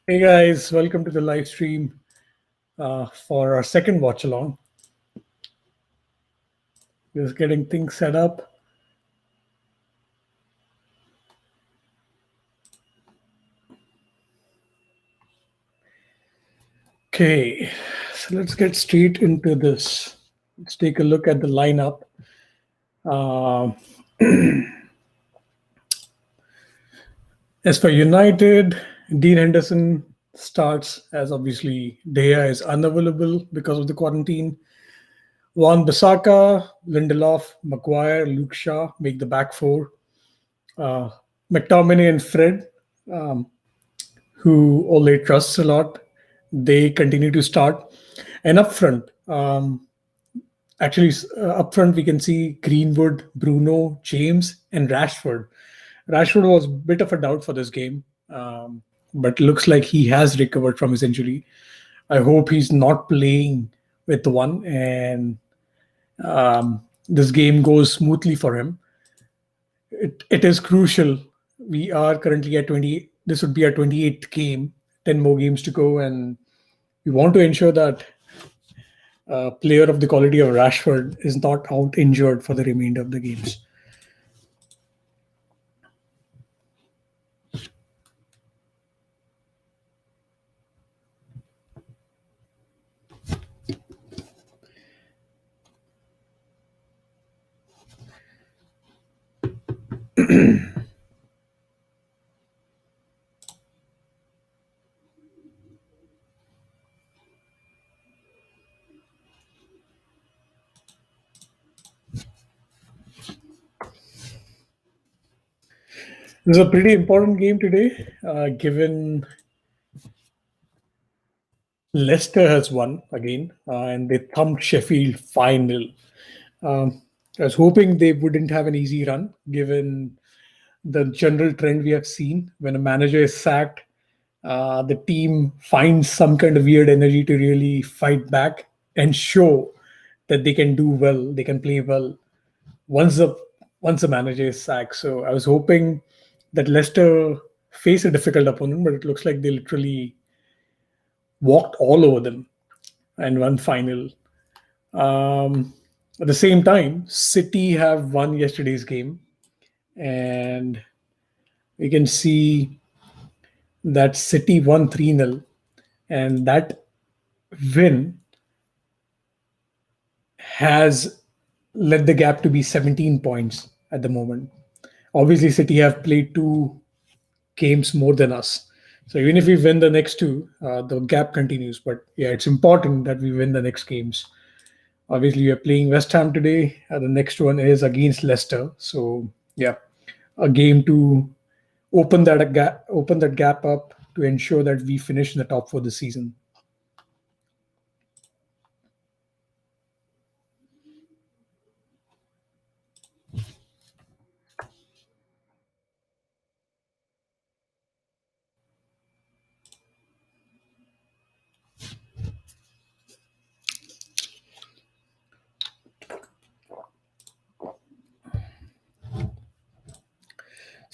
Hey guys, welcome to the live stream for our second watch along. Just getting things set up. Okay, so let's get straight into this. Let's take a look at the lineup. Uh, as for United, Dean Henderson starts as obviously Dea is unavailable because of the quarantine. Wan Bissaka, Lindelof, Maguire, Luke Shaw make the back four. Uh, McTominay and Fred, um, who Ole trusts a lot, they continue to start. And up front, up front, we can see Greenwood, Bruno, James, and Rashford. Rashford was a bit of a doubt for this game, but looks like he has recovered from his injury. I hope he's not playing with one and this game goes smoothly for him. It is crucial. We are currently at 20. This would be our 28th game, 10 more games to go, and we want to ensure that a player of the quality of Rashford is not out injured for the remainder of the games. This is a pretty important game today, given Leicester has won again and they thumped Sheffield 5-0. I was hoping they wouldn't have an easy run, given the general trend we have seen. When a manager is sacked, the team finds some kind of weird energy to really fight back and show that they can do well, they can play well once the once the manager is sacked. So I was hoping that Leicester face a difficult opponent, but it looks like they literally walked all over them and won final. At the same time, City have won yesterday's game, and we can see that City won 3-0, and that win has led the gap to be 17 points at the moment. Obviously, City have played two games more than us. So even if we win the next two, the gap continues. But yeah, it's important that we win the next games. Obviously, we are playing West Ham today. The next one is against Leicester. So yeah, a game to open that gap up to ensure that we finish in the top four this season.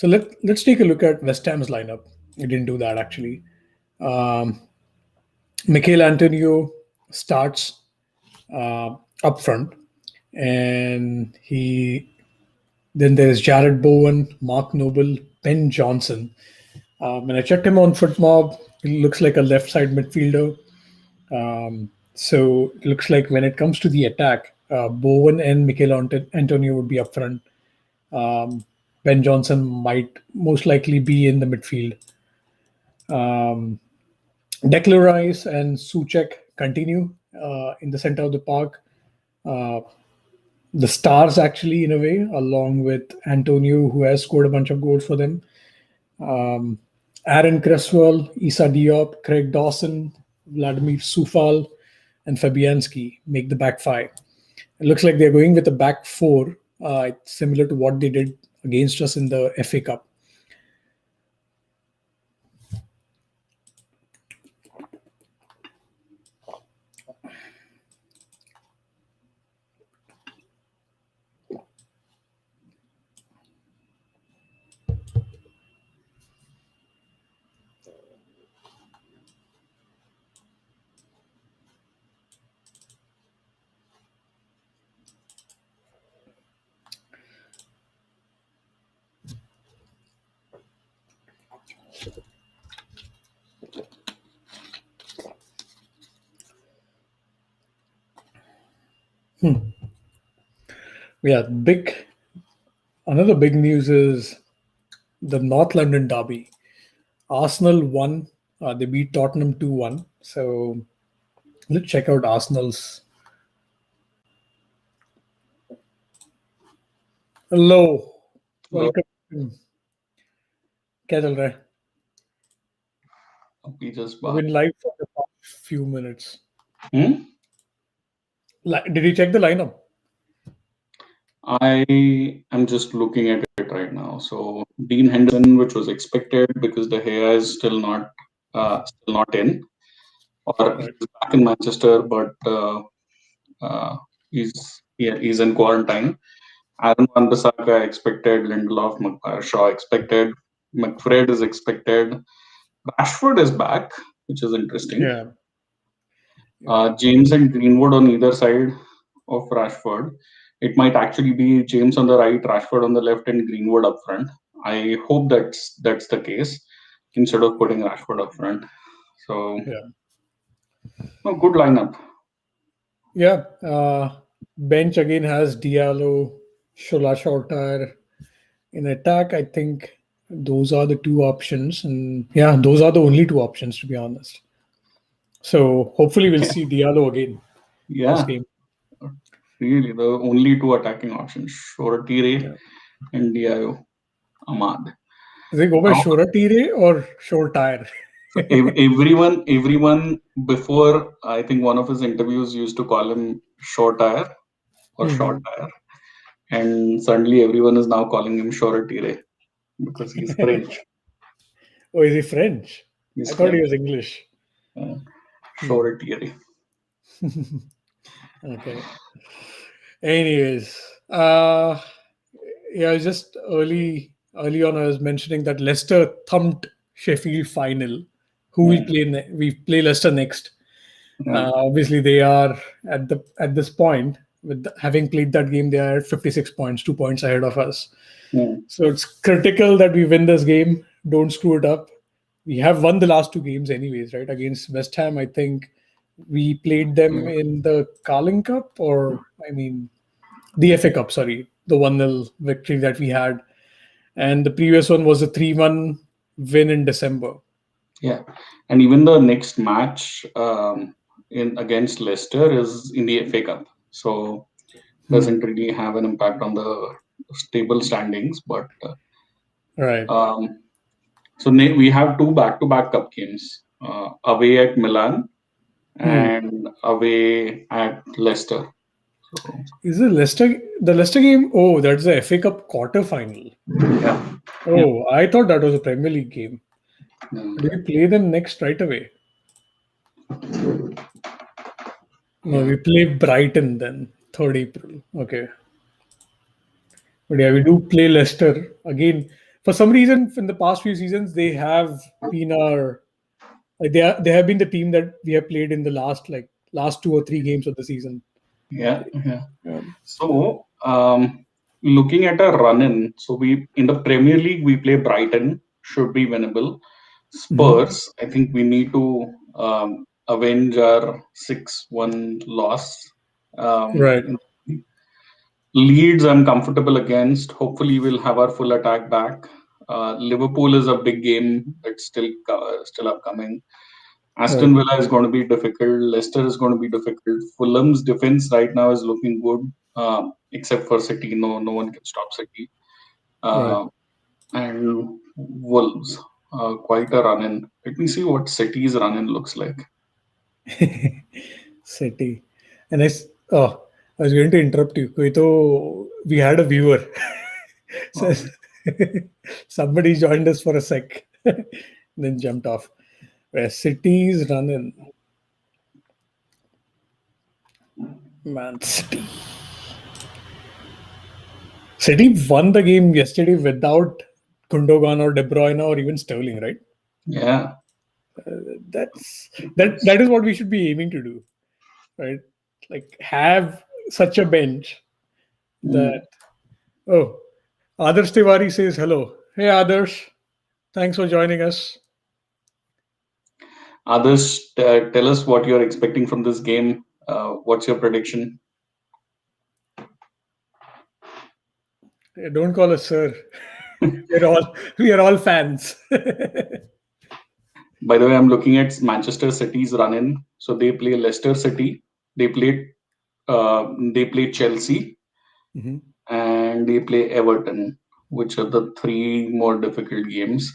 So let's take a look at West Ham's lineup. We didn't do that actually. Um, Mikel Antonio starts up front, and he then there's Jared Bowen, Mark Noble, Ben Johnson. When I checked him on FootMob, he looks like a left side midfielder. So it looks like when it comes to the attack, Bowen and Antonio would be up front. Um, Ben Johnson might most likely be in the midfield. Declan Rice and Suchek continue in the center of the park. Uh, the stars, actually, in a way, along with Antonio, who has scored a bunch of goals for them. Um, Aaron Cresswell, Issa Diop, Craig Dawson, Vladimir Sufal, and Fabianski make the back five. It looks like they're going with a back four, similar to what they did against us in the FA Cup. Yeah, another big news is the North London derby. Arsenal won. They beat Tottenham 2-1. So let's check out Arsenal's. Hello. Hello, Welcome. क्या चल रहा है? we just I've back. been live for the past few minutes. Hmm? Did you check the lineup? I am just looking at it right now. So Dean Henderson, which was expected because the hair is still not in, or Right. he's back in Manchester, but uh, he's in quarantine. Aaron Wan-Bissaka expected, Lindelof, Shaw expected, McFred is expected, Rashford is back, which is interesting. Yeah. Yeah. James and Greenwood on either side of Rashford. It might actually be James on the right, Rashford on the left, and Greenwood up front. I hope that's the case instead of putting Rashford up front. So, Yeah. no, good lineup. Yeah. Bench again has Diallo, Shola Shorter in attack. I think those are the two options. And yeah, those are the only two options, to be honest. So hopefully we'll see Diallo again this Yeah, game. really, the only two attacking options: Shortire Yeah. and Diallo Ahmad. Does it go by Now, Shora Tire or Shore Tire? so everyone before, I think one of his interviews used to call him Shortire or Short Mhm. Tire, and suddenly everyone is now calling him Shortire because he's French. Oh, is he French? He's I thought he French. was English. Uh, Hmm. Shortire. Okay. Anyways, yeah, just early on, I was mentioning that Leicester thumped Sheffield final. Who we Yeah, play? We play Leicester next. yeah, Obviously, they are at this point with having played that game. They are at 56 points, 2 points ahead of us. yeah, So it's critical that we win this game. Don't screw it up. We have won the last two games, anyways, right? Against West Ham, I think we played them in the Carling Cup, or I mean, the FA Cup, sorry, the 1-0 victory that we had. And the previous one was a 3-1 win in December. yeah. And even the next match in against Leicester is in the FA Cup, so doesn't Hmm. really have an impact on the stable standings. But Right. um, so we have two back-to-back cup games, away at Milan Hmm. and away at Leicester. So Is the Leicester game? Oh, that's the FA Cup quarter final. yeah, yeah. Oh, I thought that was a Premier League game. Mm. Do we play them next right away? No, Yeah. we play Brighton then, 3rd April. Okay. But yeah, we do play Leicester again. For some reason, in the past few seasons, they have been our like they have been the team that we have played in the last 2 or 3 games of the season. Yeah, yeah. Um, So, looking at a run in, so we in the Premier League we play Brighton, should be winnable. mhm. Spurs, I think we need to avenge our 6-1 loss. Right. Leeds, I'm comfortable against. Hopefully, we'll have our full attack back. Liverpool is a big game that's still upcoming. Right. Aston Villa is going to be difficult. Leicester is going to be difficult. Fulham's defense right now is looking good, except for City. No one can stop City. Right. Uh, and Wolves, quite a run in. Let me see what City's run in looks like. City. And oh, I was going to interrupt you. कोई तो we had a viewer. So Um, somebody joined us for a sec, then jumped off. Where City's running. Man City. City won the game yesterday without Gundogan or De Bruyne or even Sterling, right? yeah, That is what we should be aiming to do, right? Like have such a bench mm. that oh, Adarsh Tiwari says hello. Hey Adarsh, thanks for joining us. Others, tell us what you're expecting from this game. What's your prediction? Don't call us sir. We are all fans. By the way, I'm looking at Manchester City's run-in. So they play Leicester City, they play Chelsea, Mhm. and they play Everton, which are the three more difficult games.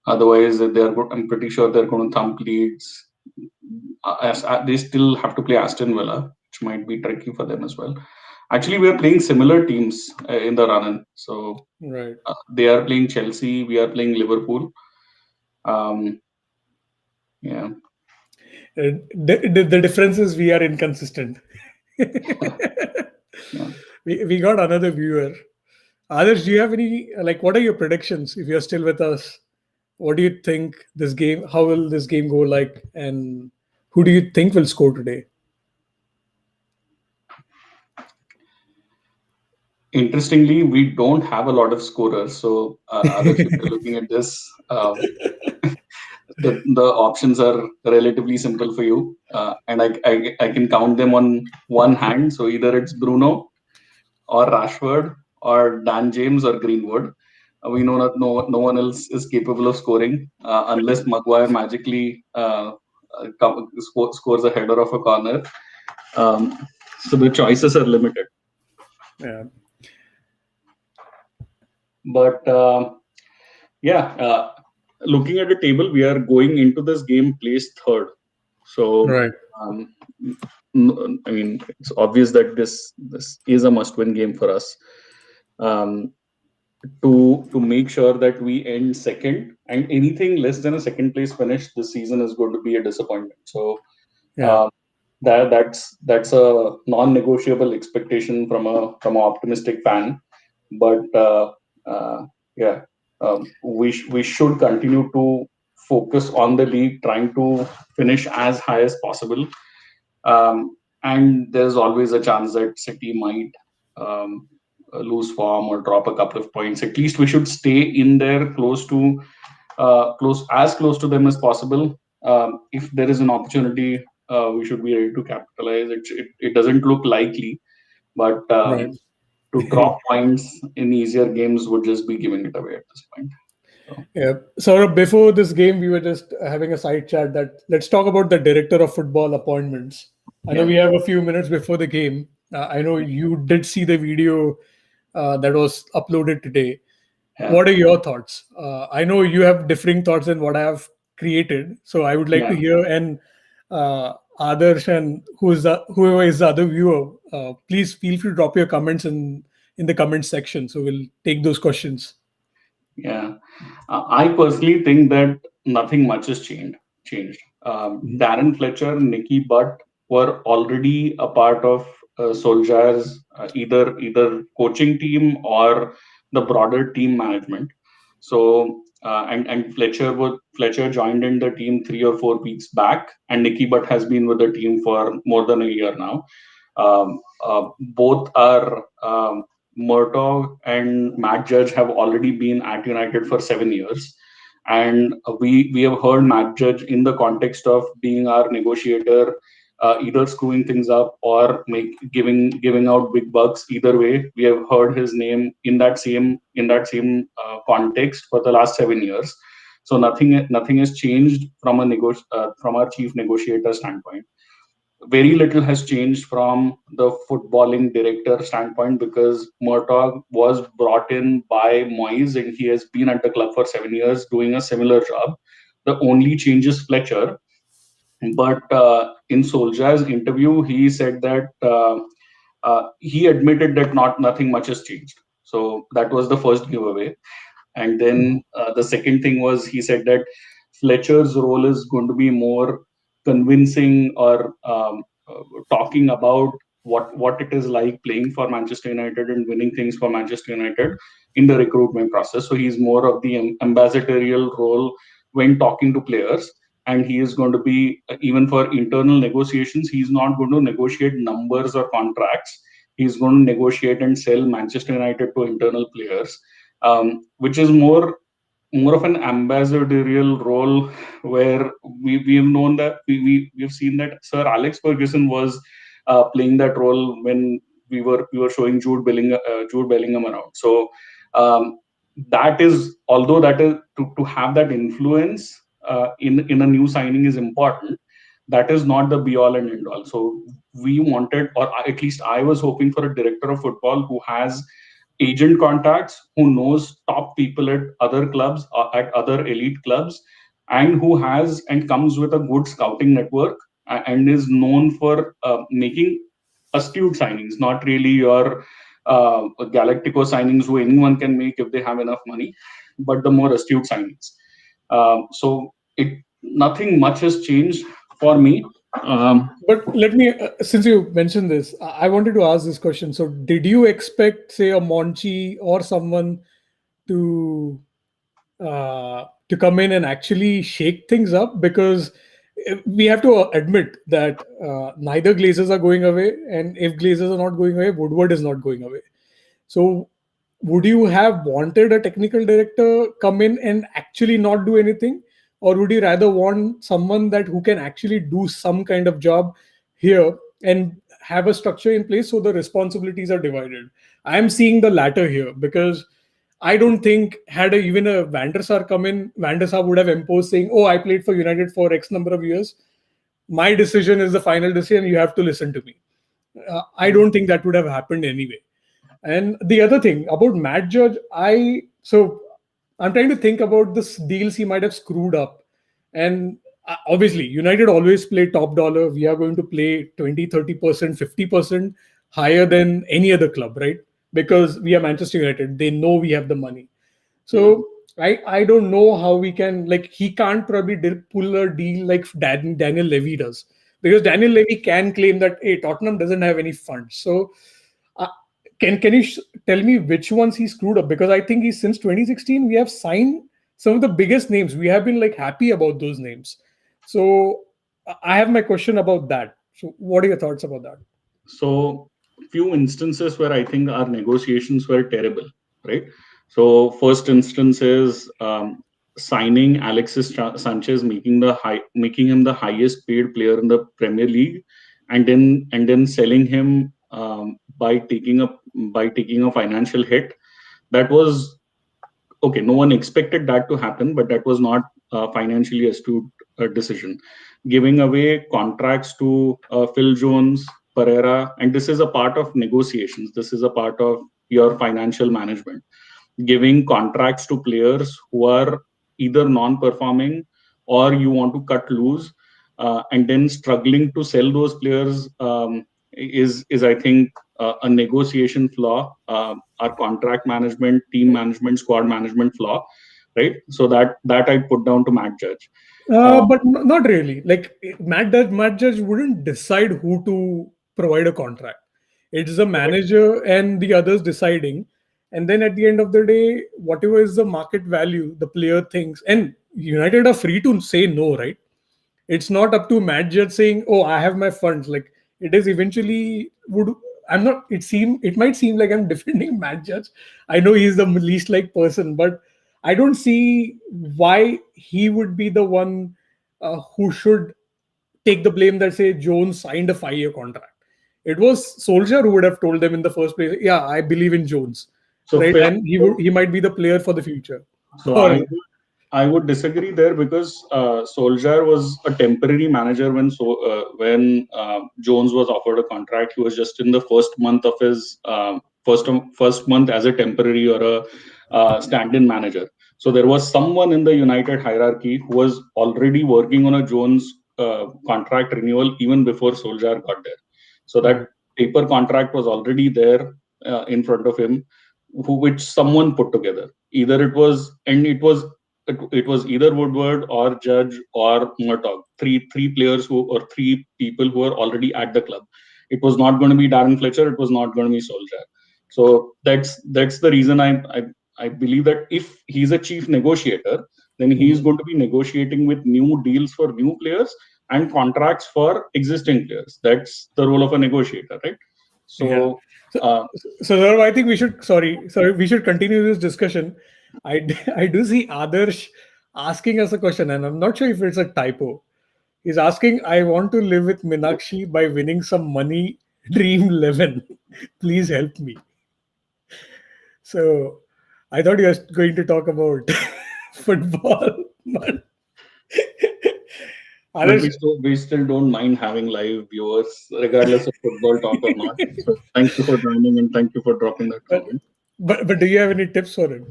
Otherwise, I'm pretty sure they're going to thump Leeds. They still have to play Aston Villa, which might be tricky for them as well. Actually, we are playing similar teams in the run-in. So Right. they are playing Chelsea, we are playing Liverpool. Um, yeah, The difference is we are inconsistent. yeah. We got another viewer. Others, do you have any, like, what are your predictions if you're still with us? What do you think this game, how will this game go like, and who do you think will score today? Interestingly, we don't have a lot of scorers. So, others, if you're looking at this, the options are relatively simple for you, and I can count them on one hand. So either it's Bruno or Rashford or Dan James or Greenwood. We know that no one else is capable of scoring unless Maguire magically scores a header off a corner. Um, so the choices are limited. Yeah. But yeah, looking at the table, we are going into this game placed third. So Right. um, I mean, it's obvious that this is a must-win game for us. Um, to make sure that we end second, and anything less than a second place finish this season is going to be a disappointment. So Yeah. uh, that's a non-negotiable expectation from an optimistic fan. But yeah, we should continue to focus on the league, trying to finish as high as possible. And there's always a chance that City might um, lose form or drop a couple of points. At least we should stay in there, close to them as possible. If there is an opportunity, we should be ready to capitalize. It doesn't look likely, but Right. to drop points in easier games would just be giving it away at this point. So, Yeah. So before this game, we were just having a side chat that let's talk about the director of football appointments. I know yeah, we have a few minutes before the game. I know you did see the video that was uploaded today. yeah, What are your thoughts? I know you have differing thoughts than what I have created, so I would like yeah. to hear. And Adarsh and whoever is the other viewer, please feel free to drop your comments in the comment section. So we'll take those questions. Yeah, I personally think that nothing much has changed. Mhm. Darren Fletcher, Nicky Butt were already a part of Solskjaer's either coaching team or the broader team management. So and Fletcher joined in the team 3 or 4 weeks back, and Nicky Butt has been with the team for more than a year now. Both are Murtaugh and Matt Judge have already been at United for 7 years, and we have heard Matt Judge in the context of being our negotiator, either screwing things up or giving out big bucks. Either way, we have heard his name in that same context for the last 7 years. So nothing has changed from our chief negotiator standpoint. Very little has changed from the footballing director standpoint because Murtaugh was brought in by Moyes and he has been at the club for 7 years doing a similar job. The only change is Fletcher. But in Solskjaer's interview, he said that he admitted that nothing much has changed. So that was the first giveaway. And then the second thing was he said that Fletcher's role is going to be more convincing or talking about what it is like playing for Manchester United and winning things for Manchester United in the recruitment process. So he's more of the ambassadorial role when talking to players. And he is going to be, even for internal negotiations, he's not going to negotiate numbers or contracts. He's going to negotiate and sell Manchester United to internal players, which is more of an ambassadorial role where we've known that we've seen that Sir Alex Ferguson was playing that role when we were showing Jude Bellingham around. So that is, although that is to have that influence in a new signing is important, that is not the be all and end all. So we wanted, or at least I was hoping for a director of football who has agent contacts, who knows top people at other clubs, at other elite clubs, and who has and comes with a good scouting network, and is known for making astute signings, not really your Galactico signings who anyone can make if they have enough money, but the more astute signings. So nothing much has changed for me. But let me, since you mentioned this, I wanted to ask this question. So, did you expect, say, a Monchi or someone to come in and actually shake things up? Because we have to admit that neither Glazers are going away, and if Glazers are not going away, Woodward is not going away. So, would you have wanted a technical director come in and actually not do anything, or would you rather want someone that who can actually do some kind of job here and have a structure in place so the responsibilities are divided? I am seeing the latter here, because I don't think had even a Van der Sar come in, Van der Sar would have imposed saying, "Oh, I played for United for X number of years. My decision is the final decision. You have to listen to me." I don't think that would have happened anyway. And the other thing about Matt Judge, I'm trying to think about this deals he might have screwed up. And obviously, United always play top dollar. We are going to play 20, 30%, 50% higher than any other club, right? Because we are Manchester United. They know we have the money. So I don't know how we can, like, he can't probably pull a deal like Daniel Levy does. Because Daniel Levy can claim that, hey, Tottenham doesn't have any funds. So uh, can you tell me which ones he screwed up? Because I think since 2016 we have signed some of the biggest names. We have been like happy about those names. So I have my question about that. So what are your thoughts about that? So few instances where I think our negotiations were terrible, right? So first instance is signing Alexis Sanchez, making him the highest paid player in the Premier League, and then selling him by taking a financial hit. That was okay. No one expected that to happen, but that was not financially astute decision. Giving away contracts to Phil Jones, Pereira, and this is a part of negotiations. This is a part of your financial management. Giving contracts to players who are either non-performing or you want to cut loose, and then struggling to sell those players is I think a negotiation flaw, our contract management, team management, squad management flaw, right? So that I put down to Matt Judge. But not really. Like Matt Judge wouldn't decide who to provide a contract. It's the manager and the others deciding. And then at the end of the day, whatever is the market value, the player thinks. And United are free to say no, right? It's not up to Matt Judge saying, "Oh, I have my funds." Like it is eventually would. I'm not. It might seem like I'm defending Matt Judge. I know he's the least like person, but I don't see why he would be the one who should take the blame that say Jones signed a 5-year contract. It was Solskjaer who would have told them in the first place, "Yeah, I believe in Jones," So right? And he might be the player for the future. So I would disagree there, because Solskjaer was a temporary manager when Jones was offered a contract. He was just in the first month of his first month as a temporary or a stand-in manager. So there was someone in the United hierarchy who was already working on a Jones contract renewal even before Solskjaer got there. So that paper contract was already there in front of him, which someone put together. Either it was either Woodward or Judge or Murtaugh, three people who were already at the club. It was not going to be Darren Fletcher. It was not going to be Solskjaer. So that's the reason I believe that if he's a chief negotiator, then he's going to be negotiating with new deals for new players and contracts for existing players. That's the role of a negotiator, right? So, so I think we should we should continue this discussion. I do see Adarsh asking us a question, and I'm not sure if it's a typo. He's asking, "I want to live with Meenakshi by winning some money Dream 11. Please help me. So I thought you were going to talk about football, but But others. we still don't mind having live viewers, regardless of football talk or not. So thank you for joining and thank you for dropping that But, comment. but do you have any tips for it?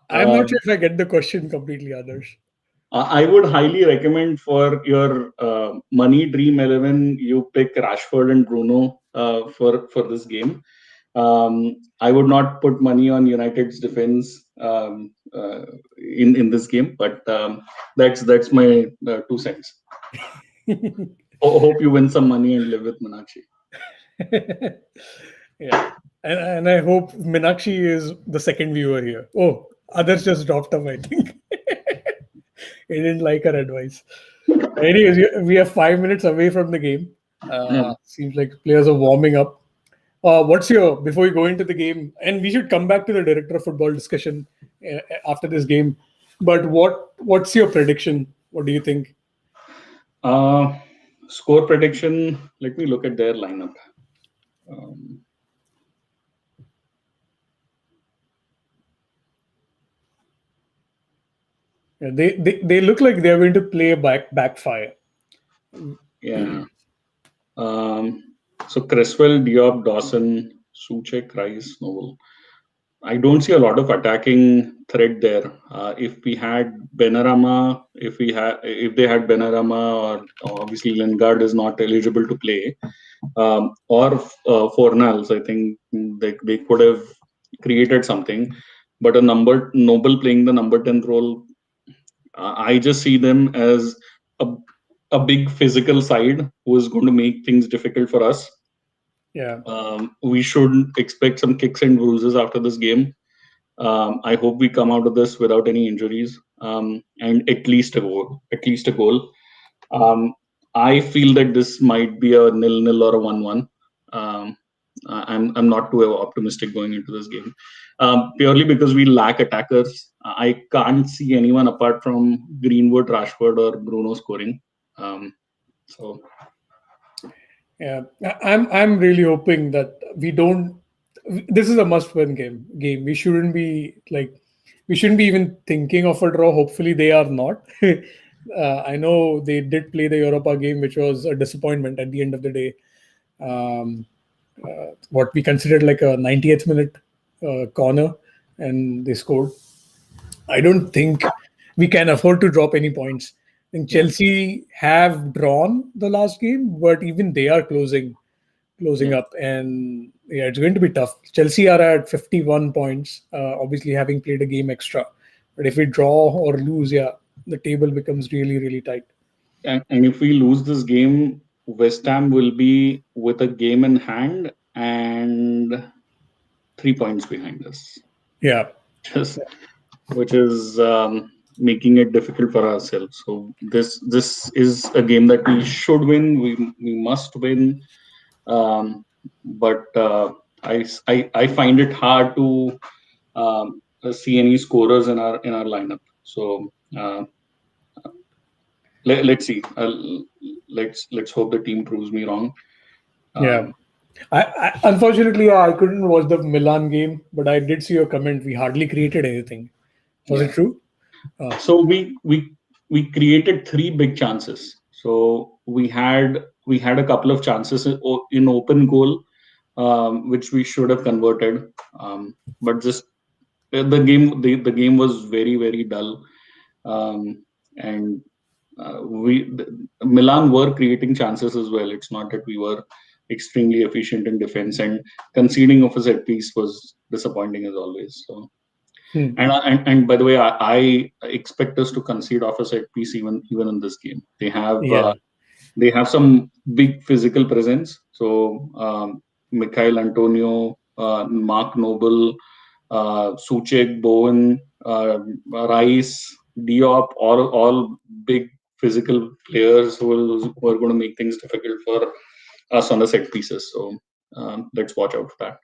I'm not sure Um, if I get the question completely, others. I would highly recommend for your money dream 11, you pick Rashford and Bruno for this game. I would not put money on United's defense in this game, but that's my 2 cents. Hope you win some money and live with Meenakshi. Yeah. And I hope Minakshi is the second viewer here. Oh, others just dropped off, I think. He didn't like our advice. Anyways, we are 5 minutes away from the game. Yeah. Seems like players are warming up. What's your, before we go into the game, and we should come back to the director of football discussion after this game. But what's your prediction? What do you think? Score prediction. Let me look at their lineup. Um, Yeah, they look like they're going to play backfire. yeah. So Cresswell, Diop, Dawson, Suchek, Rice, Noble. I don't see a lot of attacking threat there. If we had Benarama, if they had Benarama, or obviously Lingard is not eligible to play, or Fornals, I think they could have created something. But a number Noble playing the number 10 role, I just see them as a a big physical side who is going to make things difficult for us. Yeah. We should expect some kicks and bruises after this game. I hope we come out of this without any injuries, and at least a goal. At least a goal. Um, I feel that this might be a 0-0 or a 1-1. Um, I'm not too optimistic going into this game, purely because we lack attackers. I can't see anyone apart from Greenwood, Rashford, or Bruno scoring. So Yeah, I'm really hoping that we don't. This is a must-win game. We shouldn't be like, we shouldn't be even thinking of a draw. Hopefully, they are not. I know they did play the Europa game, which was a disappointment at the end of the day. Um, what we considered like a 90th minute corner, and they scored. I don't think we can afford to drop any points. I think yeah, Chelsea have drawn the last game, but even they are closing yeah. up, and yeah, it's going to be tough. Chelsea are at 51 points, obviously having played a game extra. But if we draw or lose, yeah, the table becomes really, really tight. And if we lose this game, West Ham will be with a game in hand and 3 points behind us, Yeah, just which is making it difficult for ourselves. So this is a game that we should win. We must win. Um, but I find it hard to see any scorers in our lineup. So let's see. Let's hope the team proves me wrong. yeah. Um, I unfortunately I couldn't watch the Milan game, but I did see your comment. We hardly created anything. Was it yeah. true? So we created three big chances. So we had a couple of chances in open goal, which we should have converted. But just the game was very dull, and Milan were creating chances as well. It's not that we were extremely efficient in defense, and conceding of a set piece was disappointing as always. So. Hmm. And by the way, I expect us to concede off a set piece even in this game. Yeah, They have some big physical presence. So Mikhail Antonio, Mark Noble, Suchek, Bowen, Rice, Diop, all big physical players who are going to make things difficult for us on the set pieces. So let's watch out for that.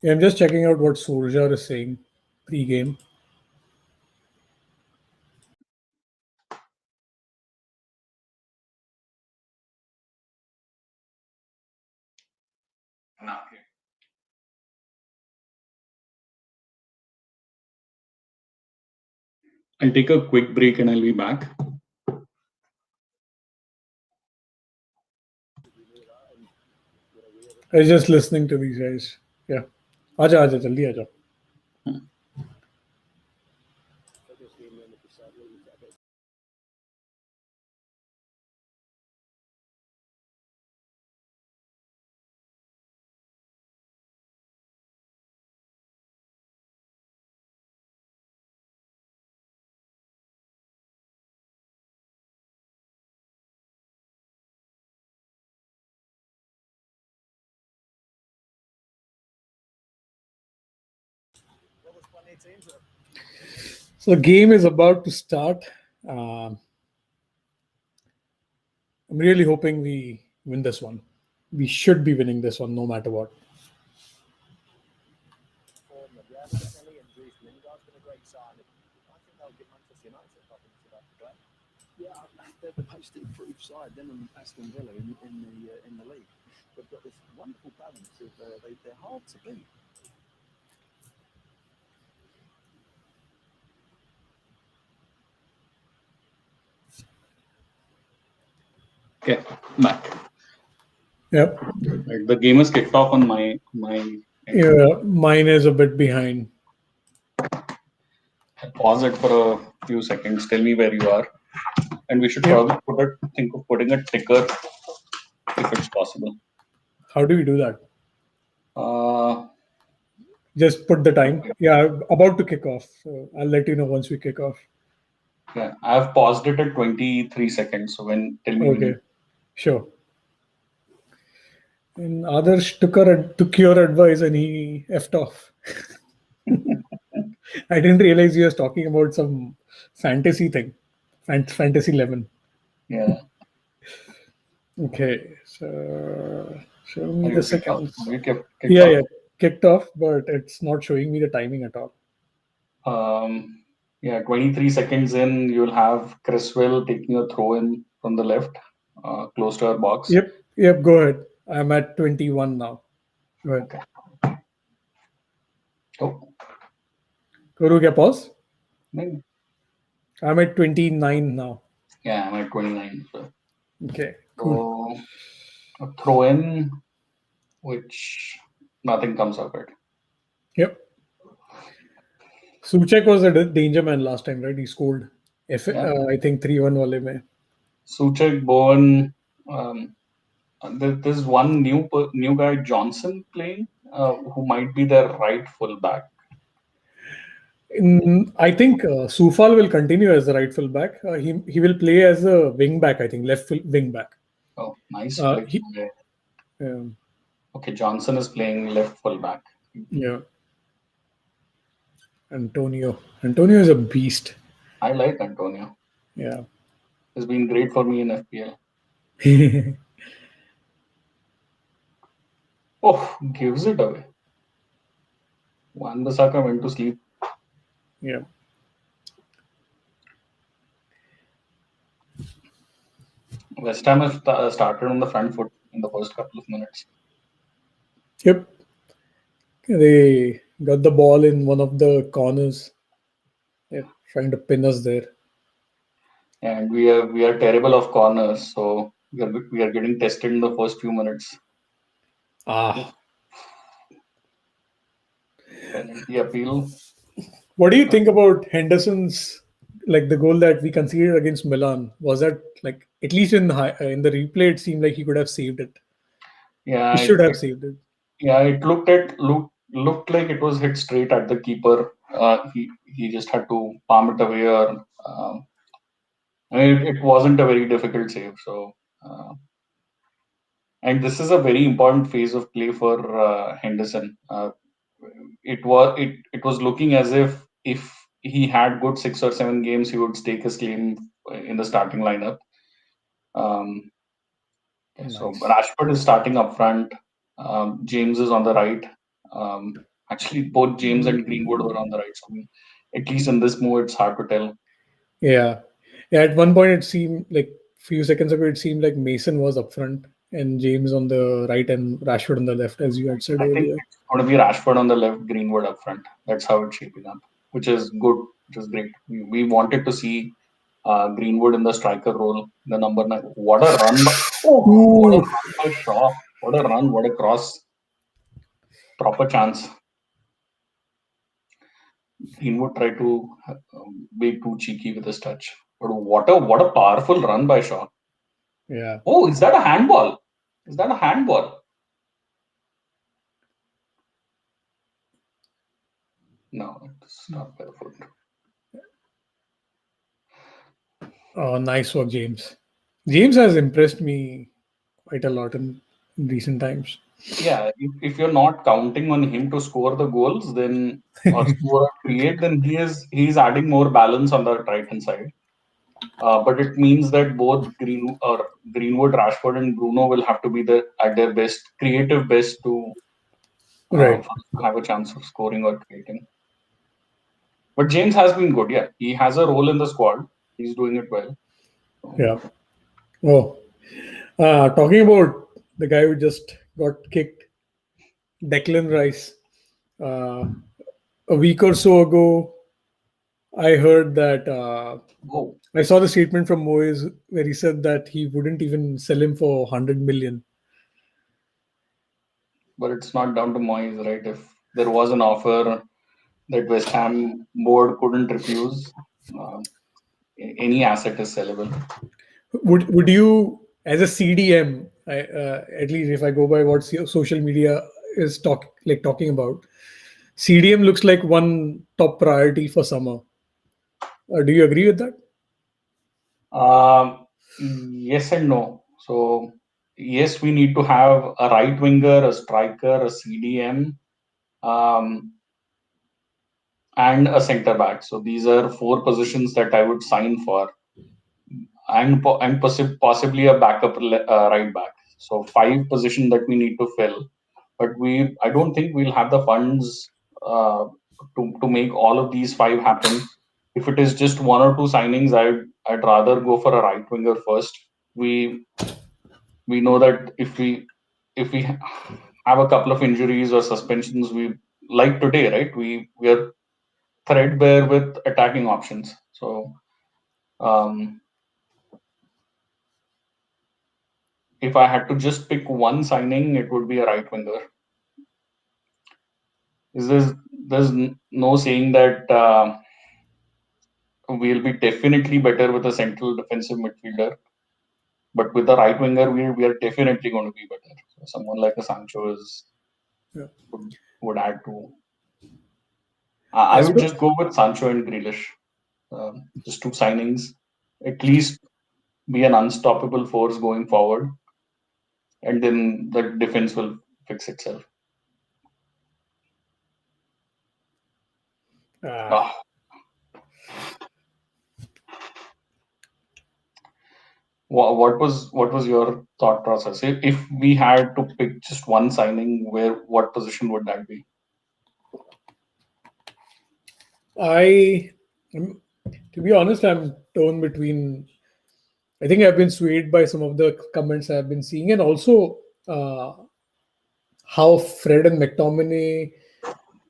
yeah. I'm just checking out what Solskjaer is saying pre-game. I'll take a quick break and I'll be back. I was just listening to these guys. Yeah. Aja, aja, jaldi aja. So the game is about to start. I'm really hoping we win this one. We should be winning this one no matter what. Yeah, they're the most improved side, them and Aston Villa in the league. They've got this wonderful balance of they're hard to beat. Okay, back. Yep. Right, the game is kicked off on my Yeah, mine is a bit behind. Pause it for a few seconds. Tell me where you are, and we should probably think of putting a ticker if it's possible. How do we do that? Uh, Just put the time. Yeah, I'm about to kick off. So I'll let you know once we kick off. yeah, I've paused it at 23 seconds. So tell me when Okay, sure. And Adarsh took your advice and he effed off. I didn't realize he was talking about some fantasy thing, Fantasy 11. Yeah. Okay, so show me Are the you kicked off? seconds. You kicked Yeah, off? yeah, kicked off, but it's not showing me the timing at all. Yeah, 23 seconds in, you'll have Criswell taking a throw in from the left, close to our box. Yep, go ahead. I'm at 21 now. Go ahead. Okay. Oh, Kuru kya pause? maybe. I'm at 29 now. Yeah, I'm at 29. So, Okay, cool. a throw in, which nothing comes of it. Yep. Suchek was a danger man last time, right? He scored, I think 3-1 wale mein. Suchek, Bowen, there's one new guy, Johnson, playing, who might be their right full back. I think Soufal will continue as the right full back. He will play as a wing back, I think, left wing back. Oh, nice. Okay, Johnson is playing left full back. Yeah. Antonio is a beast. I like Antonio. Yeah. He's been great for me in FPL. Oh, gives it away. Wan-Bissaka went to sleep. Yeah. West Ham has started on the front foot in the first couple of minutes. Yep. They got the ball in one of the corners. Yeah, trying to pin us there. And we are terrible off corners, so we are getting tested in the first few minutes. Penalty appeal. What do you think about Henderson's, like the goal that we conceded against Milan? Was that like, at least in the replay, it seemed like he could have saved it. Yeah, he should have saved it. Yeah, it looked like it was hit straight at the keeper. He just had to palm it away, or I mean, it wasn't a very difficult save. So, and this is a very important phase of play for Henderson. It was looking as if he had good 6 or 7 games, he would stake his claim in the starting lineup. Nice. So Rashford is starting up front. James is on the right. Actually, both James and Greenwood were on the right. So at least in this move, it's hard to tell. Yeah. At one point, it seemed like few seconds ago, it seemed like Mason was up front and James on the right and Rashford on the left, as you had said earlier. I think it's going to be Rashford on the left, Greenwood up front. That's how it's shaping up. which is good, which is great. We wanted to see Greenwood in the striker role, the number 9. What a run! What a Ooh. run by Shaw! What a run! What a cross! Proper chance. Greenwood tried to be too cheeky with his touch, but what a powerful run by Shaw! Yeah. Oh, is that a handball? Is that a handball? No, it's not barefoot. Oh, nice work, James. James has impressed me quite a lot in recent times. Yeah, if you're not counting on him to score the goals, then or score or create, then he's adding more balance on the right hand side. But it means that both Greenwood, Rashford, and Bruno will have to be at their best, creative best to Right. have a chance of scoring or creating. But James has been good. Yeah, he has a role in the squad. He's doing it well. Yeah. Oh, talking about the guy who just got kicked, Declan Rice. Uh, a week or so ago, I heard that Oh, I saw the statement from Moyes where he said that he wouldn't even sell him for 100 million. but it's not down to Moyes, right? If there was an offer that West Ham board couldn't refuse, any asset is sellable. Would you, as a CDM, at least if I go by what social media is talking about, CDM looks like one top priority for summer. Do you agree with that? Yes and no. So yes, we need to have a right winger, a striker, a CDM, and a centre back. So these are 4 positions that I would sign for, and possibly a backup right back. So 5 positions that we need to fill. But I don't think we'll have the funds to make all of these 5 happen. If it is just 1 or 2 signings, I'd rather go for a right winger first. We know that if we have a couple of injuries or suspensions, we like today, right? We are threadbare with attacking options. So if I had to just pick one signing, it would be a right winger. There's no saying that we'll be definitely better with a central defensive midfielder, but with the right winger, we are definitely going to be better. So someone like a Sancho Yeah. would add to. I would just go with Sancho and Grealish. Just 2 signings, at least be an unstoppable force going forward, and then the defense will fix itself. Ah. What was your thought process? If we had to pick just one signing, what position would that be? To be honest, I'm torn between. I think I've been swayed by some of the comments I've been seeing, and also how Fred and McTominay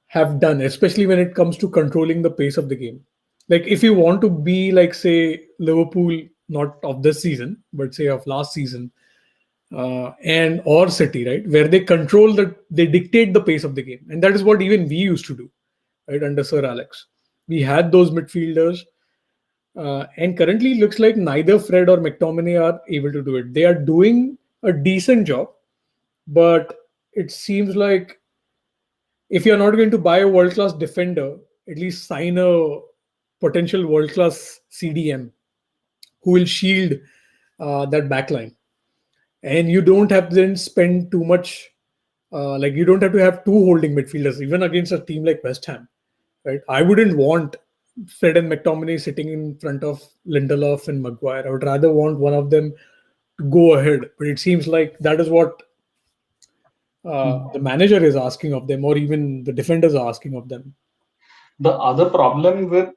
have done, especially when it comes to controlling the pace of the game. Like, if you want to be like, say, Liverpool, not of this season, but say of last season, and or City, right, where they dictate the pace of the game, and that is what even we used to do, right, under Sir Alex. We had those midfielders, and currently it looks like neither Fred or McTominay are able to do it. They are doing a decent job, but it seems like if you're not going to buy a world-class defender, at least sign a potential world-class CDM who will shield that backline. And you don't have to then spend too much. Like, you don't have to have 2 holding midfielders, even against a team like West Ham, right? I wouldn't want Fred and McTominay sitting in front of Lindelof and Maguire. I would rather want one of them to go ahead. But it seems like that is what the manager is asking of them, or even the defenders are asking of them. The other problem with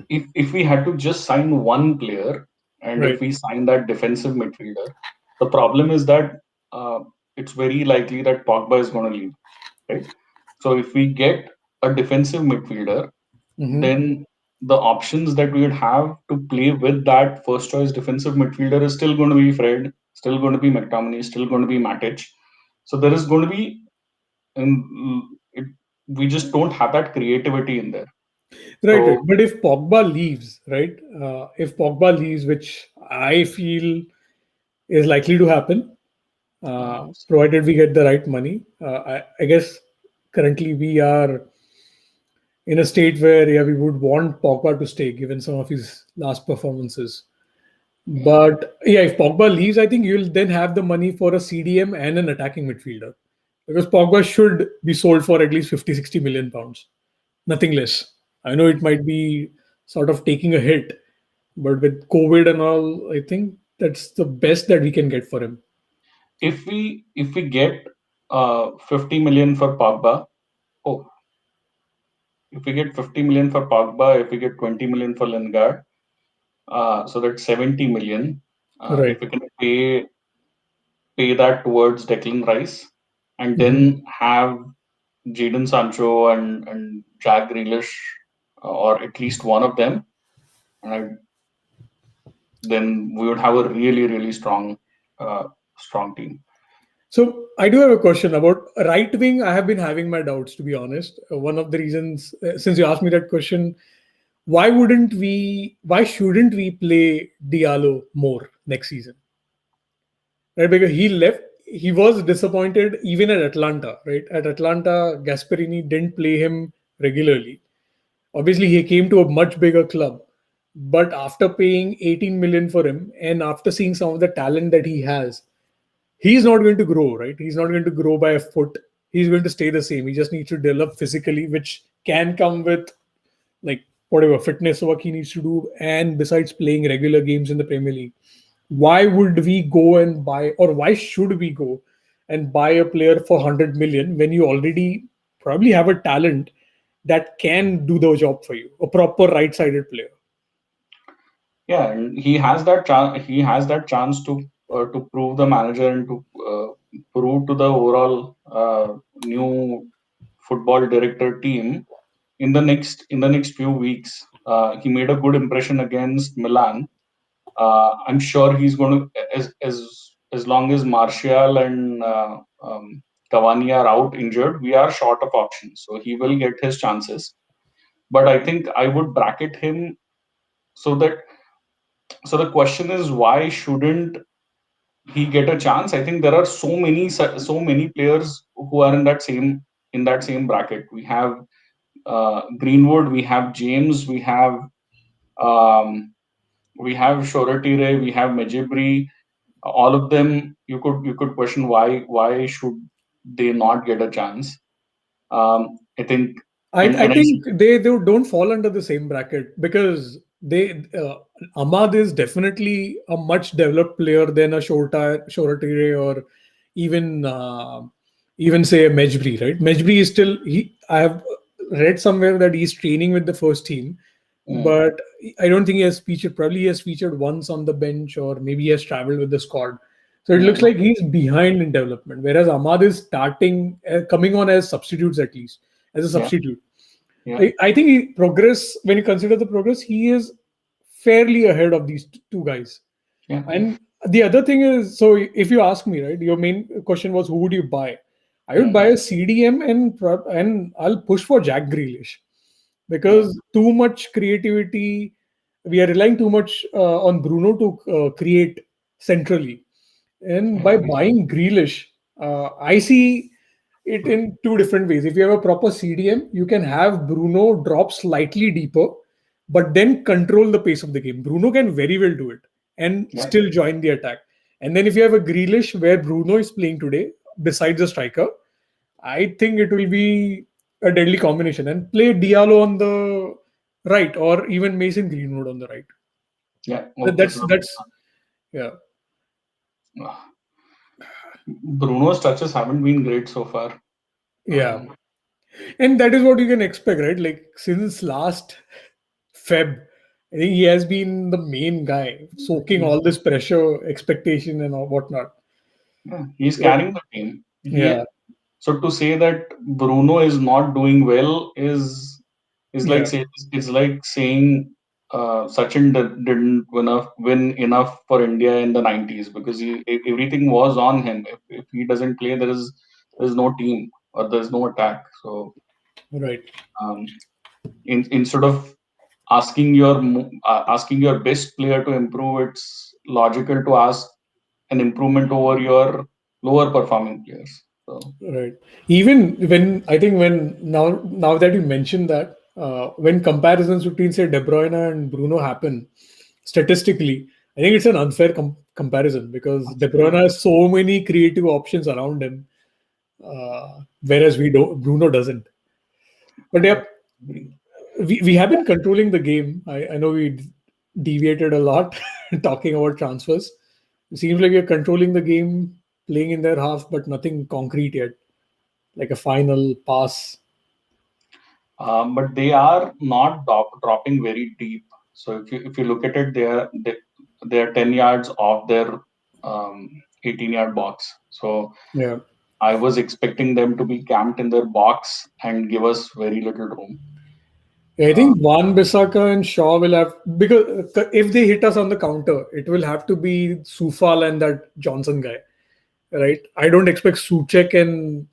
if we had to just sign one player, and Right. if we sign that defensive midfielder, the problem is that it's very likely that Pogba is going to leave, right? So if we get a defensive midfielder, then the options that we would have to play with that first choice defensive midfielder is still going to be Fred, still going to be McTominay, still going to be Matic. So there is going to be, we just don't have that creativity in there. Right, right. So But if Pogba leaves, right? If Pogba leaves, which I feel is likely to happen, provided we get the right money. I guess currently we are in a state where we would want Pogba to stay given some of his last performances. But if Pogba leaves, I think you'll then have the money for a CDM and an attacking midfielder because Pogba should be sold for at least 50, 60 million pounds, nothing less. I know it might be sort of taking a hit, but with COVID and all, I think that's the best that we can get for him. if we get 50 million for Pogba, if we get 50 million for Pogba, if we get 20 million for Lingard, so that's 70 million. Right. If we can pay that towards Declan Rice, and Mhm. then have Jadon Sancho and Jack Grealish, or at least one of them, then we would have a really, really strong team. So I do have a question about right wing. I have been having my doubts, to be honest. One of the reasons, since you asked me that question, why shouldn't we play Diallo more next season? Right, because he left, he was disappointed even at Atlanta, right? At Atlanta, Gasperini didn't play him regularly. Obviously, he came to a much bigger club, but after paying 18 million for him and after seeing some of the talent that he has, he's not going to grow, right? He's not going to grow by a foot. He's going to stay the same. He just needs to develop physically, which can come with like whatever fitness work he needs to do. And besides playing regular games in the Premier League, why would we go and buy, or why should we go and buy a player for 100 million when you already probably have a talent that can do the job for you, a proper right-sided player? Yeah, and he has that chance. He has that chance to prove the manager and to prove to the overall new football director team in the next few weeks. He made a good impression against Milan. I'm sure he's going to, as long as Martial and Cavani are out injured, we are short of options. So he will get his chances. But I think I would bracket him so that. So the question is, why shouldn't he get a chance? I think there are so many players who are in that same bracket. We have Greenwood, we have James, um, we have Shoretire, we have Mejibri. All of them, you could question why should they not get a chance? I think, I and I think they don't fall under the same bracket because Ahmad is definitely a much developed player than a Shoretire or even even say a Mejbri, right? Mejbri is still I have read somewhere that he's training with the first team, but I don't think he has featured. Probably he has featured once on the bench, or maybe he has traveled with the squad. So it looks like he's behind in development, whereas Ahmad is starting, coming on as substitutes at least as a substitute. yeah. I think progress, when you consider the progress, he is fairly ahead of these two guys. Yeah. And the other thing is, so if you ask me, right, your main question was who would you buy? I would buy a CDM and I'll push for Jack Grealish because too much creativity. We are relying too much on Bruno to create centrally, and by buying Grealish, I see it in two different ways. If you have a proper CDM, you can have Bruno drop slightly deeper, but then control the pace of the game. Bruno can very well do it and still join the attack. And then if you have a Grealish where Bruno is playing today, besides the striker, I think it will be a deadly combination. And play Diallo on the right, or even Mason Greenwood on the right. Yeah. That's yeah. Bruno's touches haven't been great so far. Yeah. And that is what you can expect, right? Like since last Feb, I think he has been the main guy, soaking all this pressure, expectation, and all whatnot. Yeah, he's carrying the team. Yeah. So to say that Bruno is not doing well is It's Yeah. like saying Sachin didn't win enough for India in the 90s because everything was on him. If he doesn't play, there's no team or there's no attack. So Right. Instead of asking your best player to improve, it's logical to ask an improvement over your lower performing players. So Right. Even when now that you mentioned that, when comparisons between say De Bruyne and Bruno happen, statistically, I think it's an unfair comparison because De Bruyne has so many creative options around him, whereas Bruno doesn't. But yeah, we have been controlling the game. I know we deviated a lot talking about transfers. It seems like we're controlling the game, playing in their half, but nothing concrete yet, like a final pass. but they are not dropping very deep. So if you look at it, they are 10 yards off their 18-yard box. So Yeah. I was expecting them to be camped in their box and give us very little room. I think Wan Bissaka and Shaw will have, because if they hit us on the counter, it will have to be Sufal and that Johnson guy, right? I don't expect Suchek and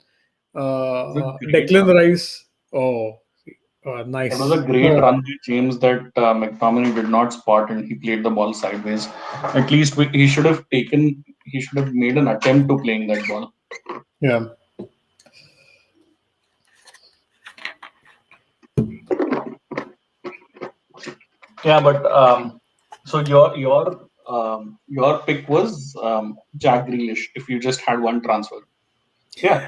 It was a great Declan run. Rice. Oh, It was nice. a great run by James that McTominay did not spot, and he played the ball sideways. At least he should have made an attempt to playing that ball. Yeah. Yeah, but so your pick was Jack Grealish. If you just had one transfer, yeah,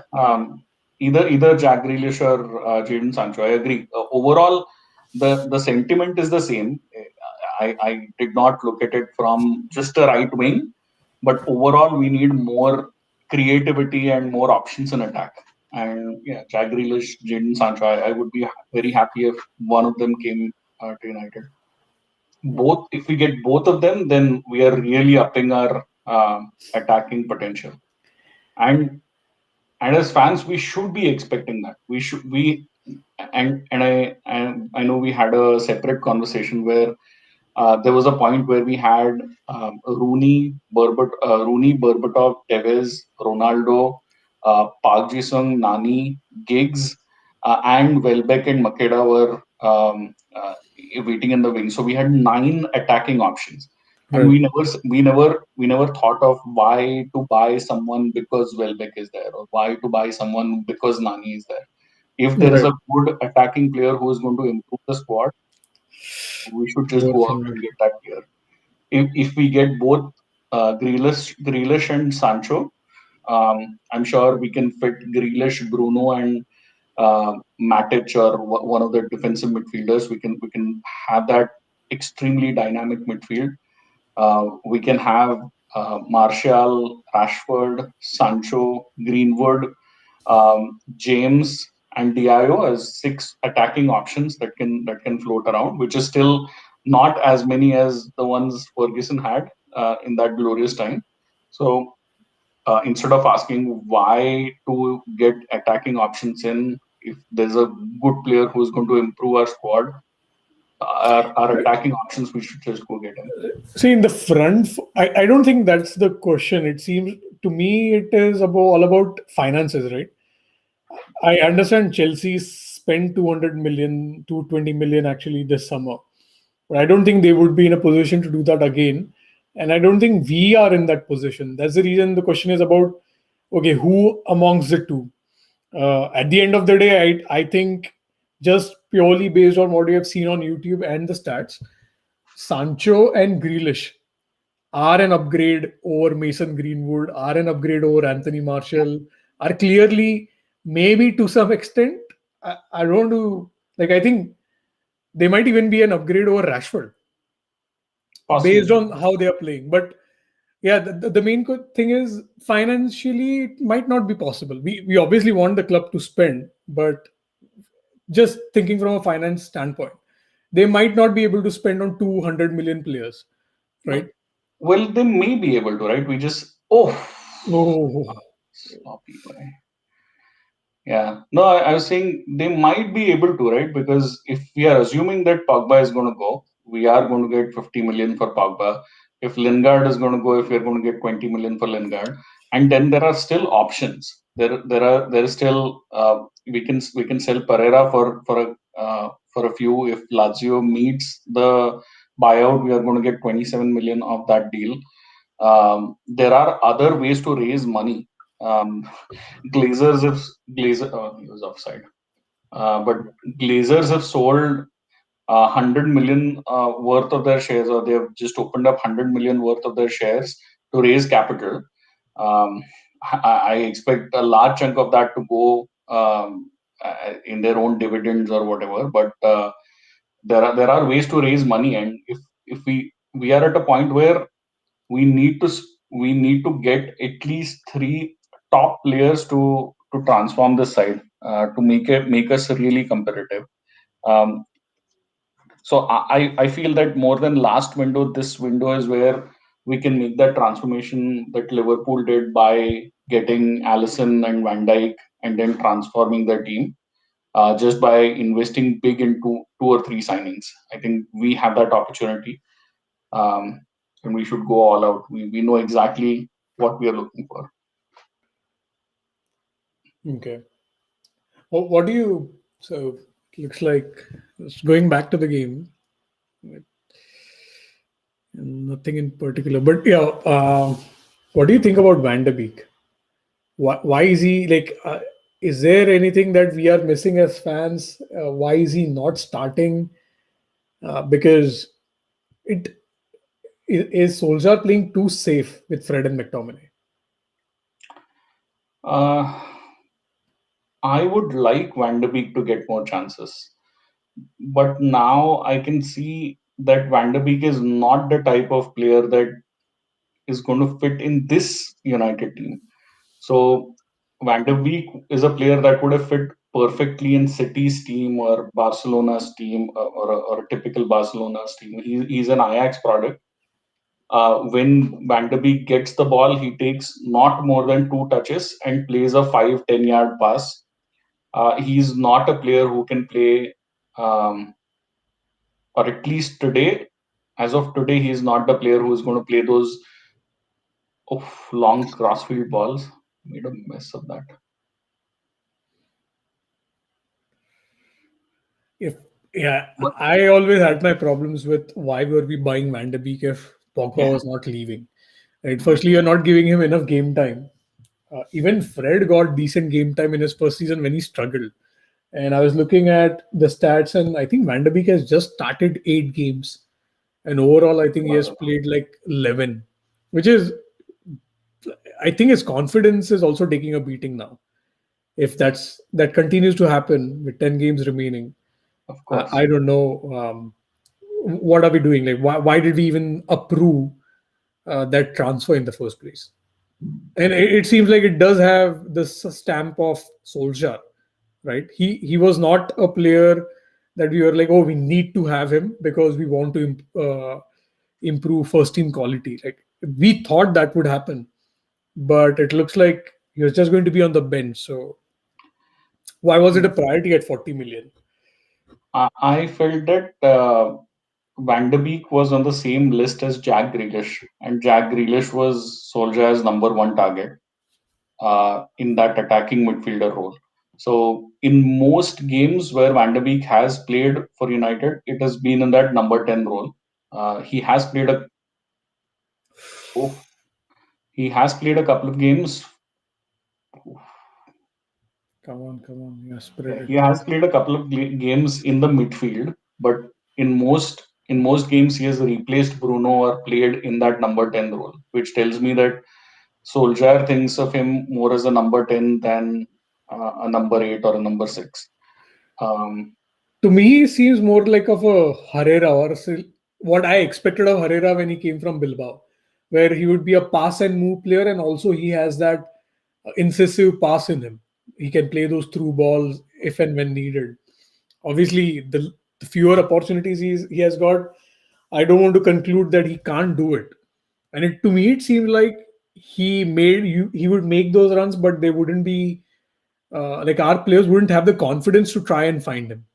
either Jack Grealish or Jadon Sancho. I agree. Overall, the sentiment is the same. I did not look at it from just a right wing, but overall we need more creativity and more options in attack. And yeah, Jack Grealish, Jadon Sancho. I would be very happy if one of them came to United. Both, if we get both of them, then we are really upping our attacking potential. And as fans, we should be expecting that. We should we and I know we had a separate conversation where there was a point where we had Rooney, Berbatov, Tevez, Ronaldo, Park Ji-sung, Nani, Giggs, and Welbeck and Makeda were waiting in the wing. So we had 9 attacking options, and Right. we never thought of why to buy someone because Welbeck is there, or why to buy someone because Nani is there. If there is Right. a good attacking player who is going to improve the squad, we should just Go go for out it. and get that player. If we get both Grealish and Sancho, I'm sure we can fit Grealish, Bruno, and Matic or one of the defensive midfielders. We can have that extremely dynamic midfield. We can have Martial, Rashford, Sancho, Greenwood, James, and Diallo as 6 attacking options that can float around, which is still not as many as the ones Ferguson had in that glorious time. So instead of asking why to get attacking options in, if there's a good player who's going to improve our squad, our attacking options, we should just go get him. See, in the front, I don't think that's the question. It seems to me it is all about finances, right? I understand Chelsea spent 200 million, 220 million actually this summer. But I don't think they would be in a position to do that again. And I don't think we are in that position. That's the reason the question is about, okay, who amongst the two? At the end of the day, I think just purely based on what you have seen on YouTube and the stats, Sancho and Grealish are an upgrade over Mason Greenwood, are an upgrade over Anthony Martial, are clearly, maybe to some extent, I don't do, like, I think they might even be an upgrade over Rashford based Possibly. on how they are playing. But yeah, the main thing is financially, it might not be possible. We obviously want the club to spend, but just thinking from a finance standpoint, they might not be able to spend on 200 million players, right? Well, they may be able to, right? We just Oh, sloppy boy. Yeah. No, I was saying they might be able to, right? Because if we are assuming that Pogba is going to go, we are going to get 50 million for Pogba. If Lingard is going to go, if we are going to get 20 million for Lingard, and then there are still options. There is still we can sell Pereira for a few. If Lazio meets the buyout, we are going to get 27 million of that deal. There are other ways to raise money. Um, Glazers have he was offside. But Glazers have sold 100 million worth of their shares, or they have just opened up 100 million worth of their shares to raise capital. Um, I expect a large chunk of that to go in their own dividends or whatever. But there are ways to raise money, and if we are at a point where we need to we need to get at least three top players to transform this side to make us really competitive. Um, so I feel that more than last window, this window is where we can make that transformation that Liverpool did by getting Allison and Van Dijk and then transforming their team just by investing big into two or three signings. I think we have that opportunity, um, and we should go all out. We know exactly what we are looking for. Okay. Well, what do you? So it looks like it's going back to the game. Nothing in particular, but yeah. What do you think about Van de Beek? Why is he like? Is there anything that we are missing as fans? Why is he not starting? Because it is Solskjaer playing too safe with Fred and McTominay. Uh, I would like Van de Beek to get more chances, but now I can see that Van de Beek is not the type of player that is going to fit in this United team. So Van de Beek is a player that would have fit perfectly in City's team or Barcelona's team or a typical Barcelona's team. He's an Ajax product. When Van de Beek gets the ball, he takes not more than two touches and plays a 5-10 yard pass. He's not a player who can play, um, or at least today, as of today, he's not the player who is going to play those long crossfield balls. Made a mess of that. If Yeah, But I always had my problems with why were we buying Van de Beek if Pogba yeah, was not leaving. Right. Firstly, you're not giving him enough game time. Even Fred got decent game time in his first season when he struggled. And I was looking at the stats, and I think Van de Beek has just started 8 games. And overall, I think he has played like 11, which is, I think his confidence is also taking a beating now. If that continues to happen with 10 games remaining, of course. I don't know what are we doing. Like, why did we even approve that transfer in the first place? And it seems like it does have this stamp of Solskjaer, right? He was not a player that we were like, oh, we need to have him because we want to improve first team quality. Like we thought that would happen, but it looks like he was just going to be on the bench. So why was it a priority at 40 million? I felt that Van de Beek was on the same list as Jack Grealish, and Jack Grealish was Solskjaer's number one target in that attacking midfielder role. So, in most games where Van de Beek has played for United, it has been in that number 10 role. He has played oh, he has played a couple of games. Come on, yeah, spread He it. has played a couple of games in the midfield, but in most games he has replaced Bruno or played in that number 10 role, which tells me that Solskjaer thinks of him more as a number 10 than a number 8 or a number 6. Um, To me, he seems more like of a Herrera or what I expected of Herrera when he came from Bilbao, where he would be a pass and move player, and also he has that incisive pass in him. He can play those through balls if and when needed. Obviously, the fewer opportunities he has got, I don't want to conclude that he can't do it. And to me, it seemed like he would make those runs, but they wouldn't be like our players wouldn't have the confidence to try and find him.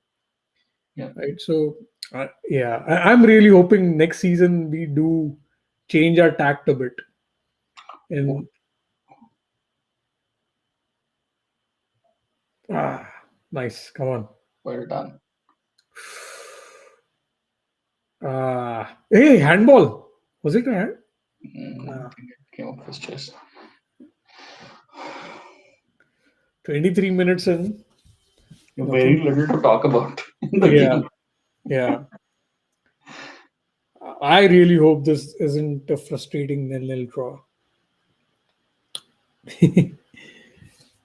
Yeah. Right. So yeah, I'm really hoping next season we do change our tact a bit. And nice. Come on. Well done. Hey, handball. Was it a hand? I think it came off his chest. 23 minutes in. Very little to talk about in the Yeah. game. Yeah. I really hope this isn't a frustrating nil-nil draw.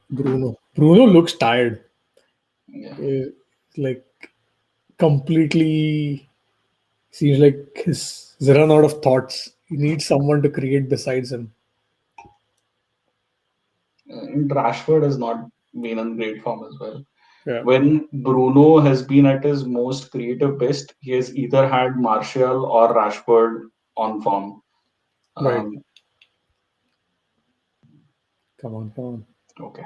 Bruno looks tired. Yeah. Like completely seems like he's run out of thoughts. He needs someone to create besides him. Rashford has not been in great form as well. Yeah. When Bruno has been at his most creative best, he has either had Martial or Rashford on form. Right. Come on. Okay.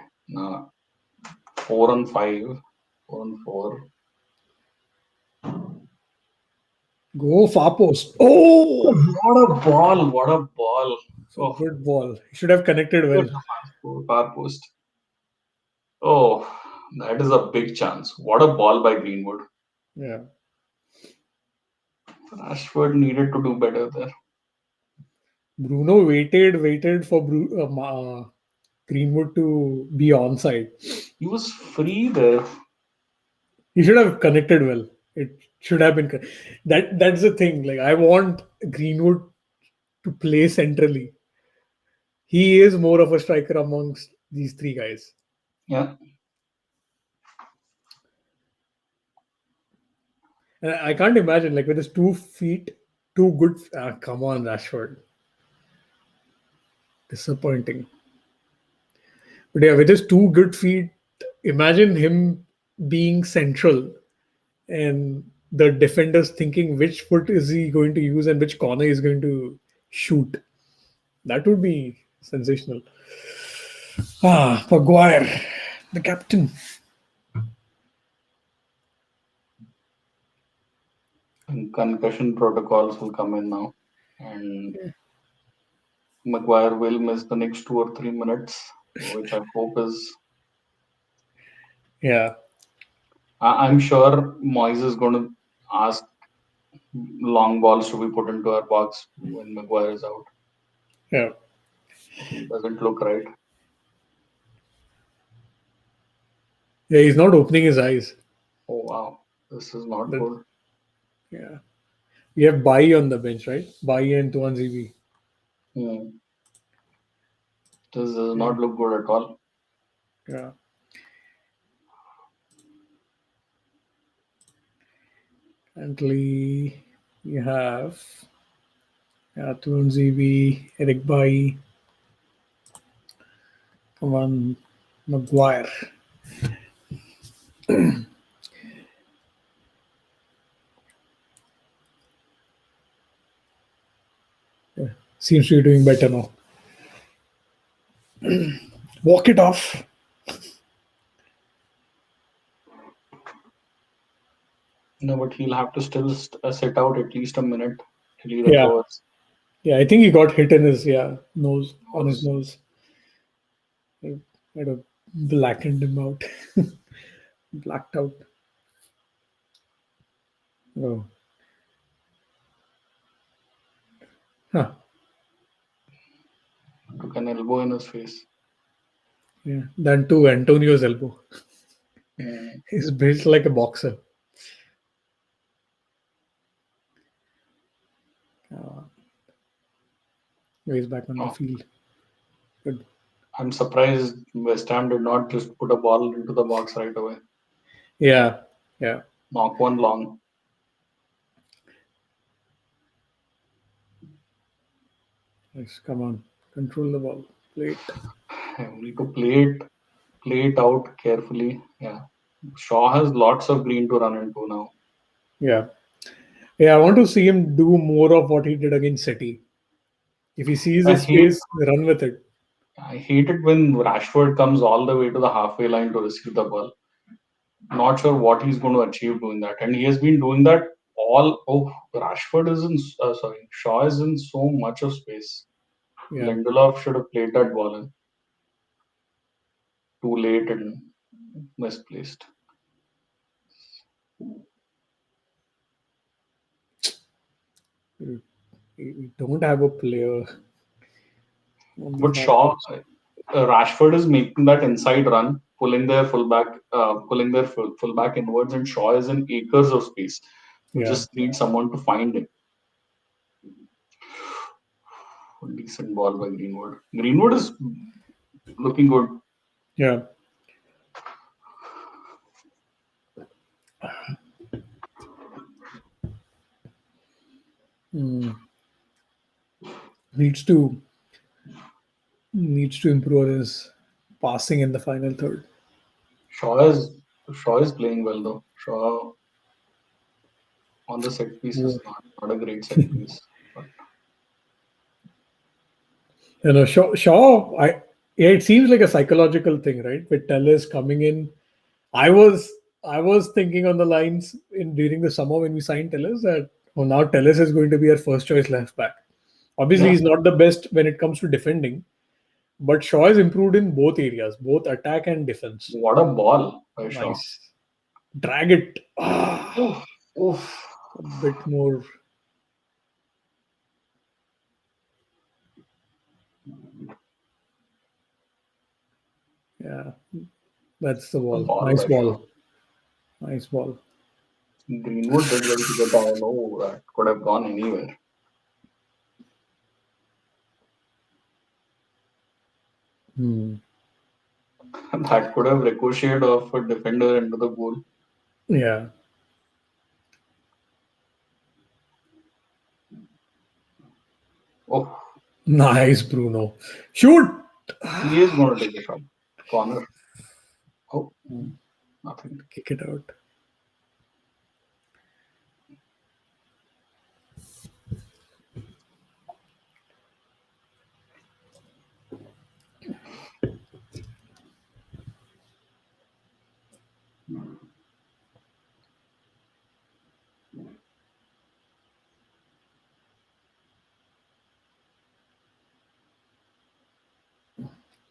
4 on 5. 4 on 4. Go far post. Oh, What a ball. What a ball. Oh, good ball. He should have connected well. far post. Oh, that is a big chance. What a ball by Greenwood. Yeah. Rashford needed to do better there. Bruno waited for Greenwood to be onside. He was free there. He should have connected well. It should have been that's the thing. Like I want Greenwood to play centrally. He is more of a striker amongst these three guys. Yeah. And I can't imagine like with his 2 feet, 2 good. Come on, Rashford. Disappointing. But yeah, with his 2 good feet, imagine him being central and the defenders thinking which foot is he going to use and which corner is going to shoot. That would be sensational. Maguire, the captain. And concussion protocols will come in now. And Maguire will miss the next 2 or 3 minutes, which I hope is. Yeah. I'm sure Moyes is going to ask long balls to be put into our box when Maguire is out. Yeah. It doesn't look right. Yeah, he's not opening his eyes. Oh, wow. This is not But- good. Yeah. We have Bai on the bench, right? Bai and Tuanzebe. This does not look good at all. Yeah. Currently, we have Tuanzebe, Eric Bai. Come on, Maguire. Yeah, seems to be doing better now. Walk it off. No, but he'll have to still sit out at least a minute till he Yeah. recovers. Yeah, I think he got hit in his nose, on his nose. It might have blackened him out. Blacked out. Oh. Huh. Took an elbow in his face. Yeah. Then to Antonio's elbow. He's built like a boxer. He's back on the field. Good. I'm surprised West Ham did not just put a ball into the box right away. Yeah. Yeah. Knock one long. Nice. Come on. Control the ball. Play it. We need to play it out carefully. Yeah. Shaw has lots of green to run into now. Yeah. Yeah, I want to see him do more of what he did against City. If he sees I his hate- space, run with it. I hate it when Rashford comes all the way to the halfway line to receive the ball. Not sure what he's going to achieve doing that, and he has been doing that all. Oh, Rashford is in. Sorry, Shaw is in so much of space. Yeah. Lindelof should have played that ball in. Too late and misplaced. We don't have a player on the But far Shaw, post. Rashford is making that inside run, pulling their fullback inwards, and Shaw is in acres of space. You Yeah. just need someone to find him. Decent ball by Greenwood. Greenwood is looking good. Yeah. Mm. Needs to improve his passing in the final third. Shaw is playing well though. Shaw on the set piece More. is not a great set piece. But Shaw. Yeah, it seems like a psychological thing, right? With Telles coming in, I was thinking on the lines in during the summer when we signed Telles that now Telles is going to be our first choice left back. Obviously, yeah, he's not the best when it comes to defending, but Shaw has improved in both areas, both attack and defense. what a ball by Shaw. Nice. Drag it Oof, oof. a bit more. Yeah, that's the A ball. ball Nice by Shaw. ball. Nice ball. Greenwood did well to get that. No, that could have gone anywhere. Hmm. That could have ricocheted off a defender into the goal. Yeah. Oh, Nice, Bruno. Shoot. he is going to take a shot. Corner. Oh, nothing. Kick it out.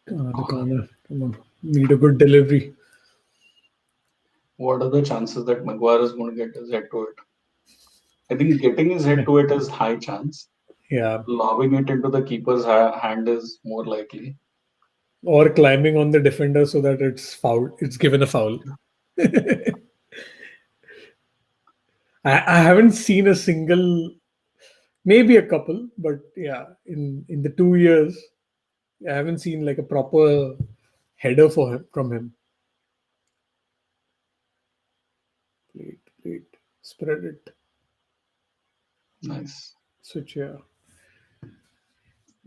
The corner. Come on. Need a good delivery. What are the chances that Maguire is going to get his head to it? I think getting his head to it is high chance. Yeah. Lobbing it into the keeper's hand is more likely. Or climbing on the defender so that it's foul. It's given a foul. I haven't seen a single, maybe a couple, but yeah, in the 2 years, I haven't seen like a proper header for him from him. Plate, spread it, Nice. switch here.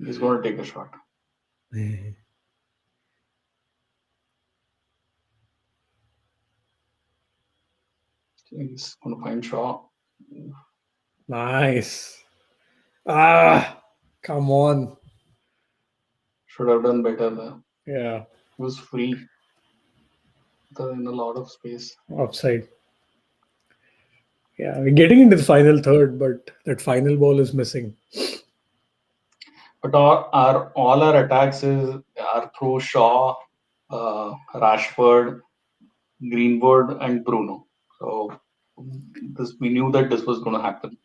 He's going to take a shot. He's going to find Shaw. Nice. Come on. Should have done better there. Yeah, He was free. They're in a lot of space. offside. Yeah, we're getting into the final third, but that final ball is missing. But all our attacks are through Shaw, Rashford, Greenwood, and Bruno. So we knew that this was going to happen.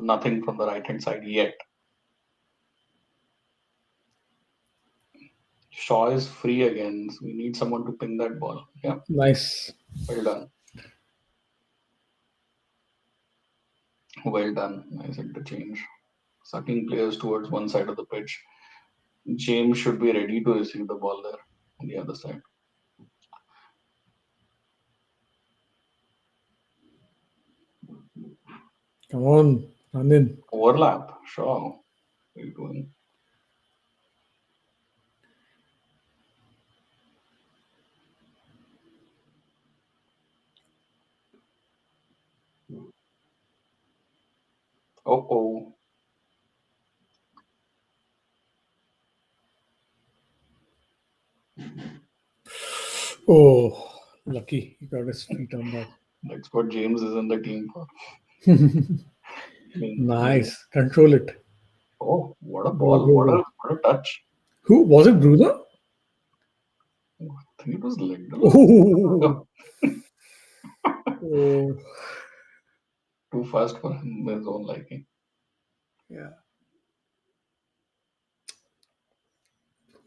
Nothing from the right hand side yet. Shaw is free again. So we need someone to pin that ball. Yeah, Nice. well done. Well done. Nice interchange. Sucking players towards one side of the pitch. James should be ready to receive the ball there on the other side. Come on, run in. Overlap. Shaw. What are you doing? Oh. Oh, lucky he got his feet on that. That's what James is in the team for. Nice. Control it. Oh, what a Go, ball! go, go. What a touch! Who was it? Bruno? I think it was Lindelof. Oh, oh, Too fast for his own liking. yeah.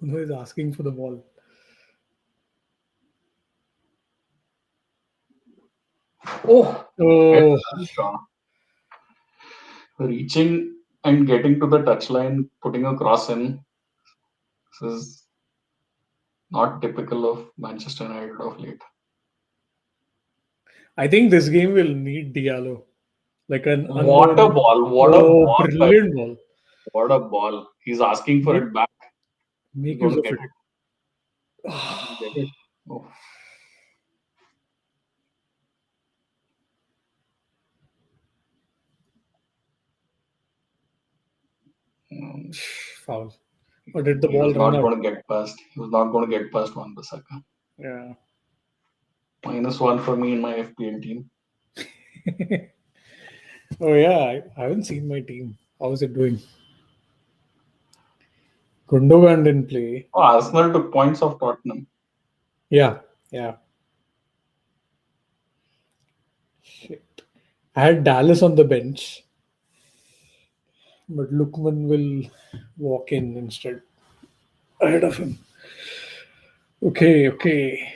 Bruno is asking for the ball. Oh, Oh, Shaw. Reaching and getting to the touchline, putting a cross in. This is not typical of Manchester United of late. I think this game will need Diallo. Like an What a unknown. ball! What a Oh, ball! brilliant ball. What a ball! He's asking for Make, it back. He's make going use to of get it. it. He's going to get it. Oh. Foul. Or did the He was ball run not out? going to get past. He was not going to get past Wan-Bissaka. Yeah. -1 for me in my FPL team. Oh yeah, I haven't seen my team. How is it doing? Gundogan didn't play. Oh, Arsenal took points off Tottenham. Yeah, yeah. Shit. I had Dallas on the bench, but Lookman will walk in instead ahead of him. Okay, okay.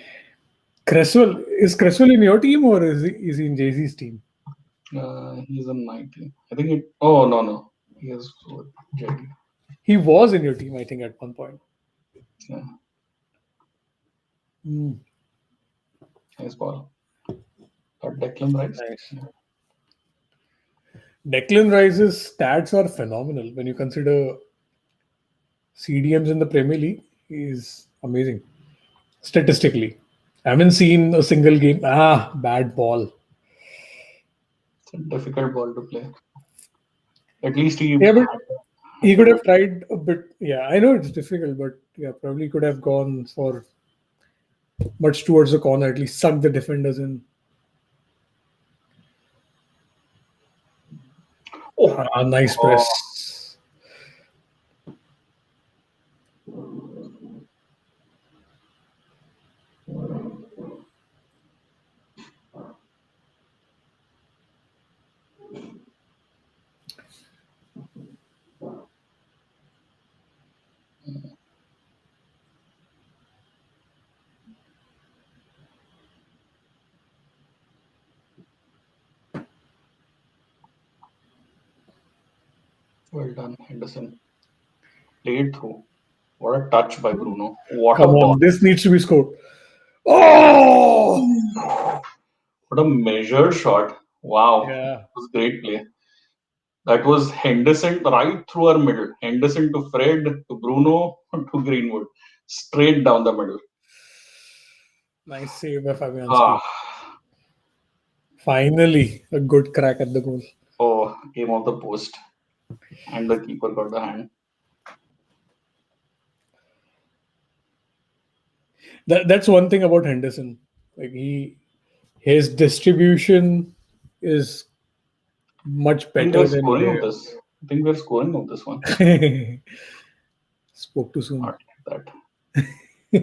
Cresswell, is Cresswell in your team or is he in Jay-Z's team? He's in my team. I think it. Oh no. He is with JD. He was in your team, I think, at one point. Yeah, Hmm, nice ball. But Declan Rice. nice. Declan Rice's stats are phenomenal when you consider CDMs in the Premier League. He's amazing statistically. I haven't seen a single game. Ah, bad ball. It's a difficult ball to play. At least he. Yeah, but he could have tried a bit. Yeah, I know it's difficult, but yeah, probably could have gone for much towards the corner, at least suck the defenders in. Oh, Ah, nice oh, press. well done, Henderson. Played through. What a touch by Bruno. What a Come ball. on, this needs to be scored. Oh, What a measured shot. Wow. yeah, It was great play. That was Henderson right through our middle. Henderson to Fred, to Bruno, to Greenwood. Straight down the middle. nice save by Fabianski. Ah, Finally, a good crack at the goal. oh, came off the post. And the keeper got the hand. That's one thing about Henderson. Like his distribution is much I think better we're than scoring of this. I think we're scoring of this one. their. Spoke too soon. Not like that.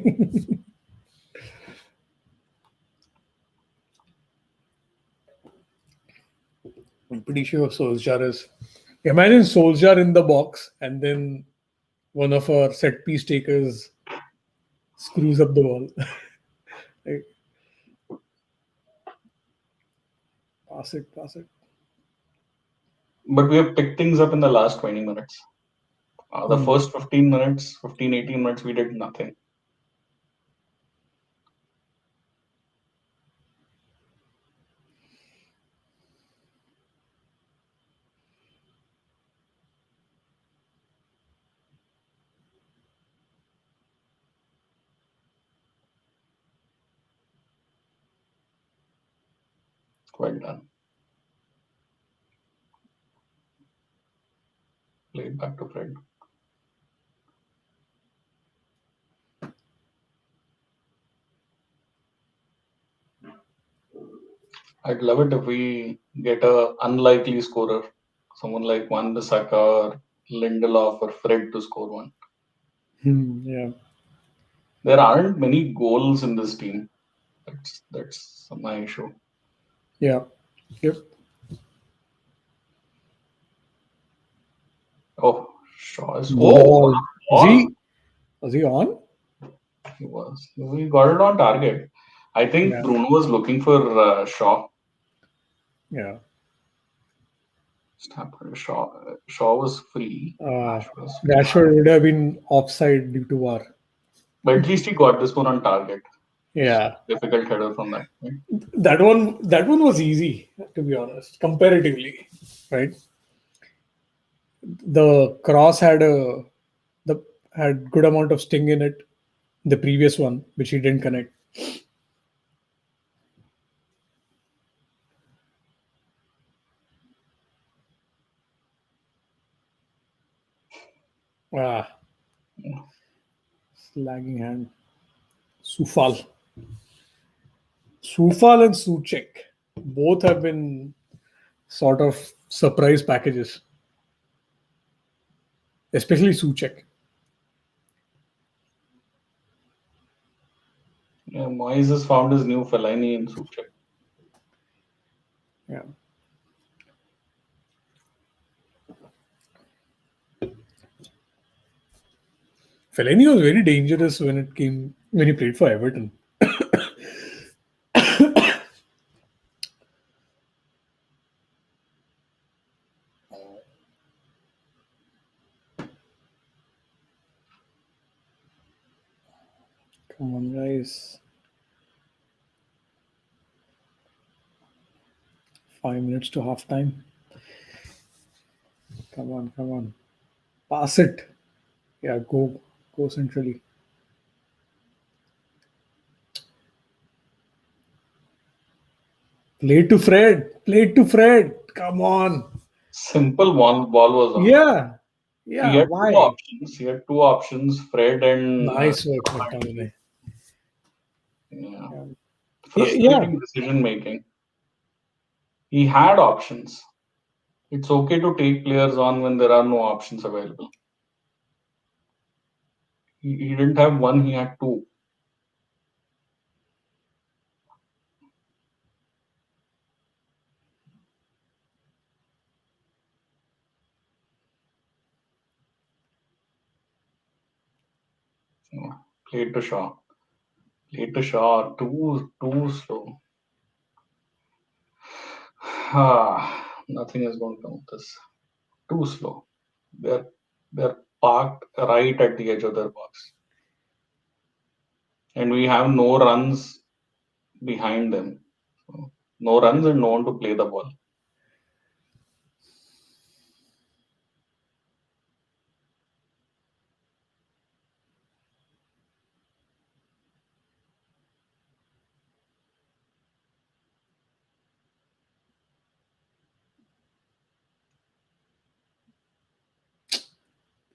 I'm pretty sure Solskjaer is. Imagine Solskjaer in the box and then one of our set piece takers screws up the ball. Like, pass it, pass it. But we have picked things up in the last 20 minutes. The Hmm. first 15 minutes, 15, 18 minutes, we did nothing. Well done. Played back to Fred. I'd love it if we get a unlikely scorer, someone like Wan Bissaka or Lindelof or Fred to score one. Yeah. There aren't many goals in this team. That's my issue. Yeah. Yep. Oh, Shaw is Ball. ball. Was he on? He was. We got it on target. I think Yeah. Bruno was looking for Shaw. Yeah. Shaw was free. Rashford would have been offside due to VAR. But at least he got this one on target. Yeah. Difficult header from that. Right? That one was easy, to be honest, comparatively, right? The cross had good amount of sting in it. The previous one, which he didn't connect. Lagging hand. Sufal and Suchek both have been sort of surprise packages, especially Suchek. Yeah, Moyes has found his new Fellaini in Suchek. Yeah. Fellaini was very dangerous when he played for Everton. Come on, guys. 5 minutes to half time. Come on. Pass it. Yeah, go centrally. Play to Fred. Come on. Simple ball was on. Yeah. He had Why? two options. Fred and Nice work, McTominay. Yeah. Yeah. Frustrating decision making. He had options. It's okay to take players on when there are no options available. He didn't have one, he had two. Played to Shaw. Too slow. Nothing is going to come with this. Too slow. They're parked right at the edge of their box. And we have no runs behind them. So, no runs and no one to play the ball.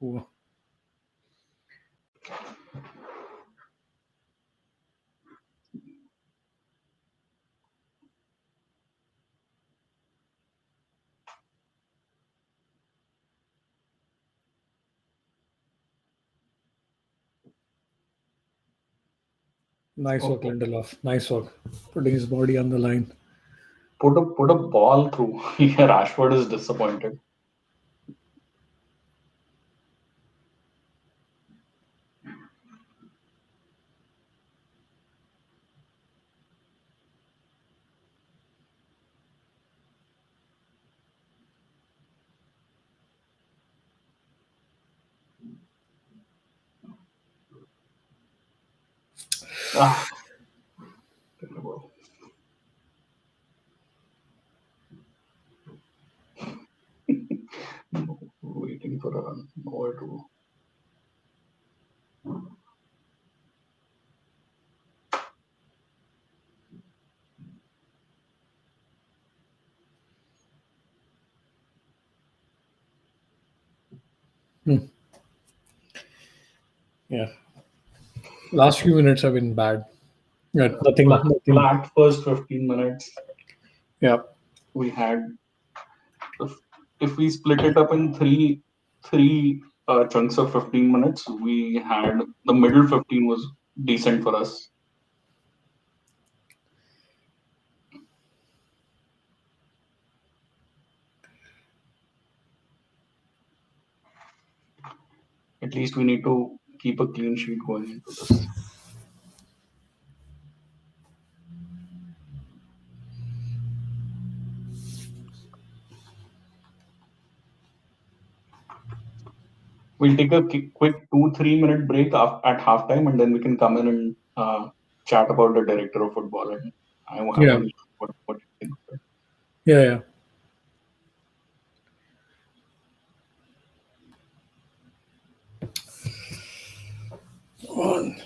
Poor. Nice work, Lindelof. Nice work. Putting his body on the line. Put a ball through. Yeah, Rashford is disappointed. Terrible. Waiting for a run. Nowhere to go. Yeah. Last few minutes have been bad. Yeah, nothing. Flat first 15 minutes. Yeah. We had, if we split it up in three chunks of 15 minutes, we had the middle 15 was decent for us. At least we need to keep a clean sheet going into this. We'll take a quick 2-3 minute break at halftime, and then we can come in and chat about the director of football. And I want Yeah. to what you think of it. Yeah. Yeah. On.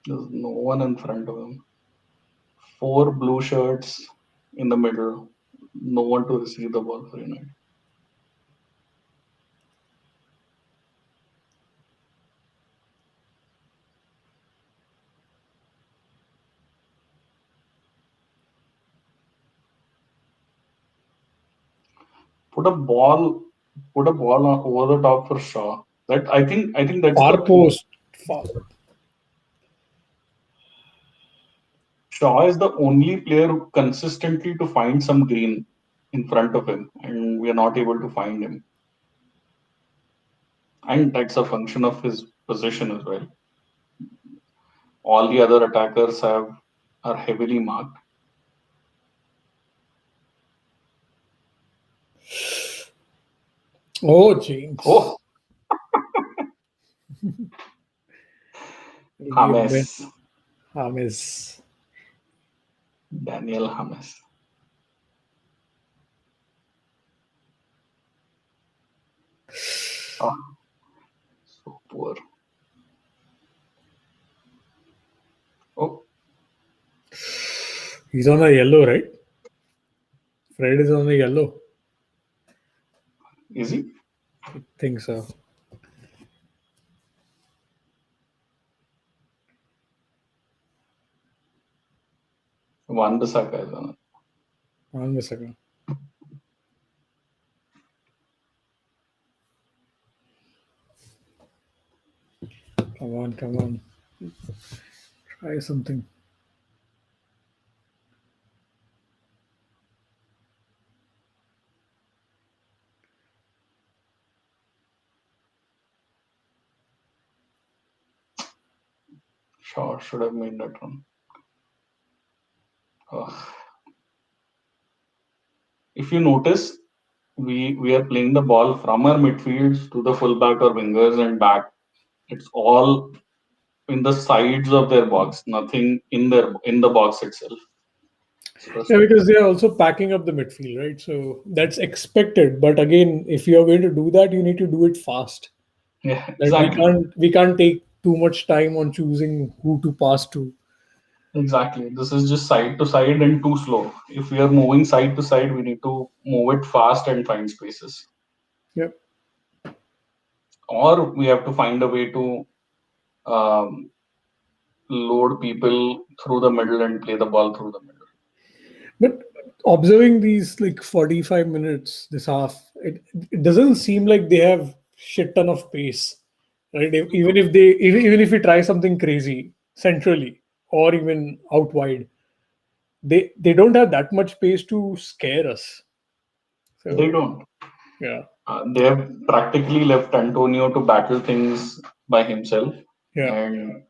There's no one in front of him. 4 blue shirts in the middle. No one to receive the ball for United. Put a ball over the top for Shaw. That I think that's the Far key. post. Far. Shaw is the only player who consistently to find some green in front of him, and we are not able to find him. And that's a function of his position as well. All the other attackers are heavily marked. Oh, James. Oh, James. James. James. Daniel James. Oh, so poor. Oh, He's on a yellow, right? Fred is on a yellow. is he? I think so. Wan Bissaka is on it. One second. Come on, come on. Try something. Shaw should have made that run. Ugh. If you notice, we are playing the ball from our midfields to the fullback or wingers and back. It's all in the sides of their box, nothing in the box itself. Yeah, because they are also packing up the midfield, right? So that's expected. But again, if you are going to do that, you need to do it fast. Yeah, Like exactly. we can't take too much time on choosing who to pass to. Exactly. This is just side to side and too slow. If we are moving side to side, we need to move it fast and find spaces. Yep. Or we have to find a way to um, load people through the middle and play the ball through the middle. But observing these like 45 minutes, this half, it doesn't seem like they have shit ton of pace, right? Even if we try something crazy centrally or even out wide, they don't have that much pace to scare us. They So don't. yeah, They have practically left Antonio to battle things by himself yeah, and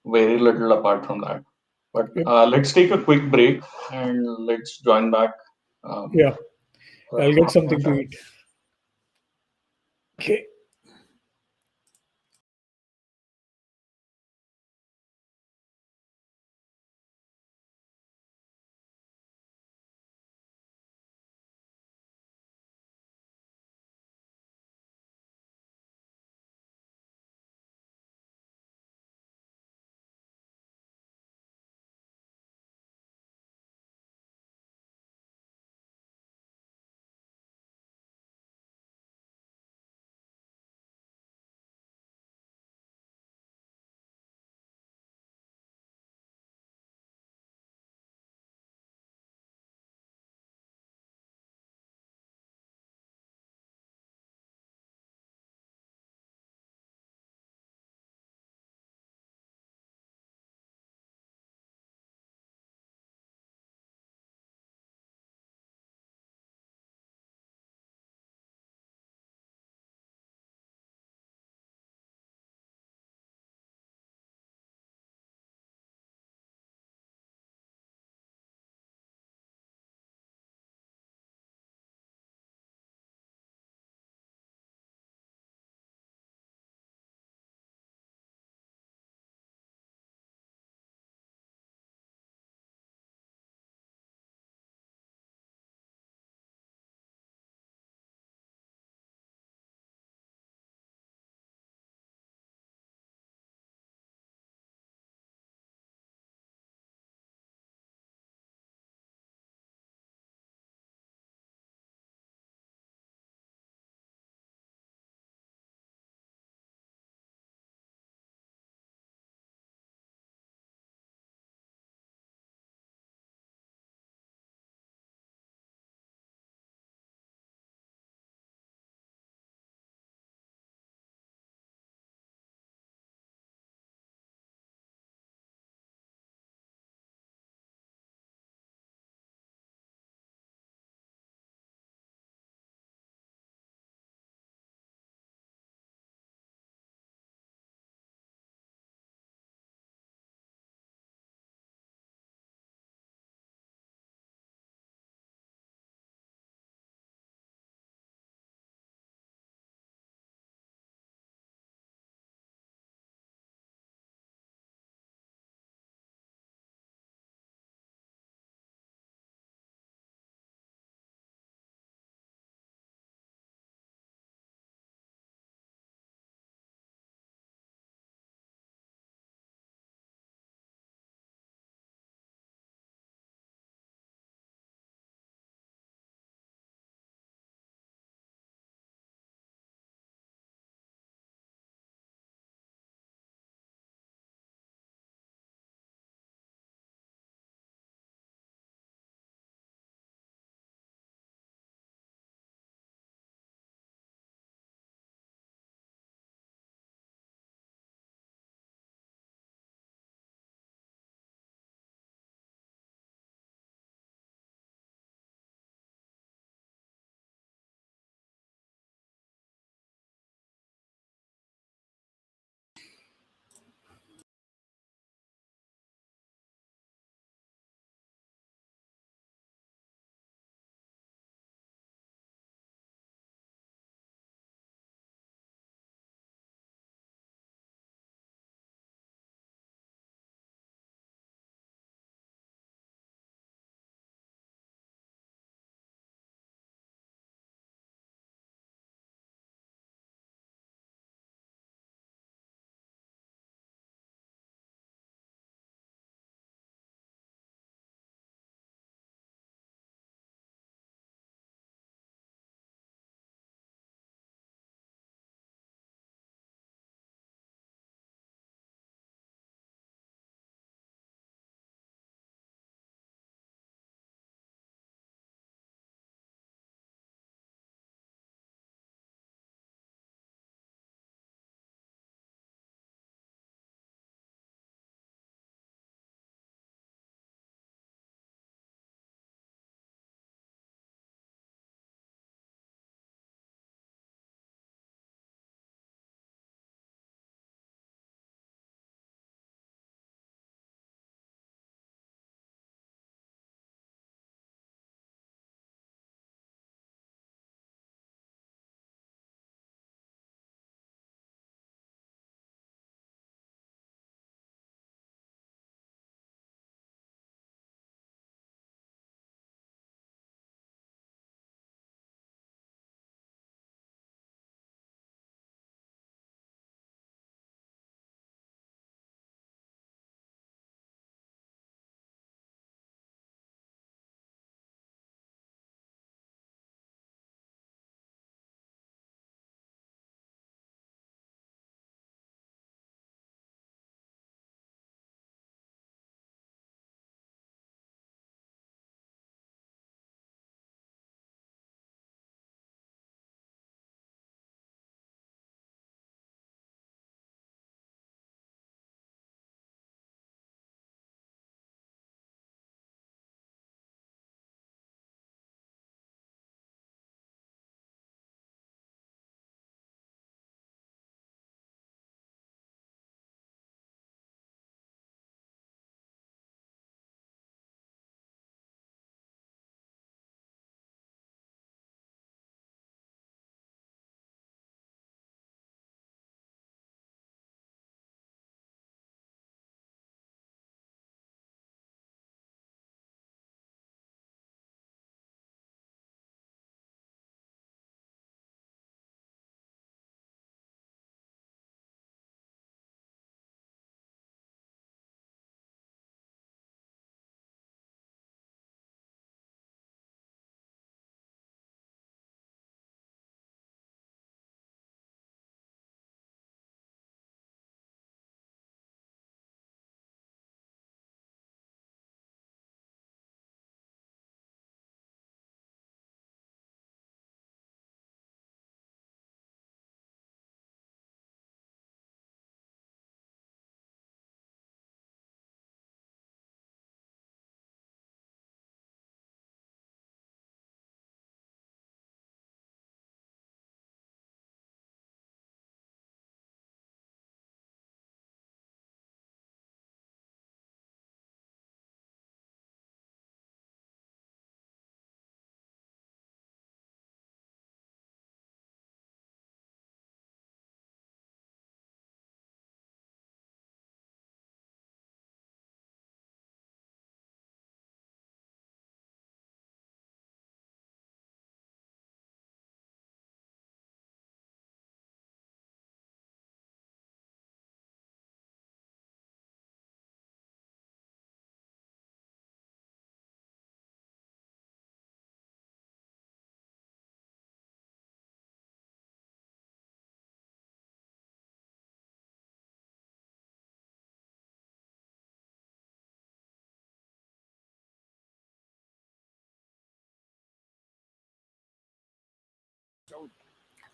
very little apart from that. But yep, let's take a quick break and let's join back. yeah. For I'll get half something to chat. eat. Okay.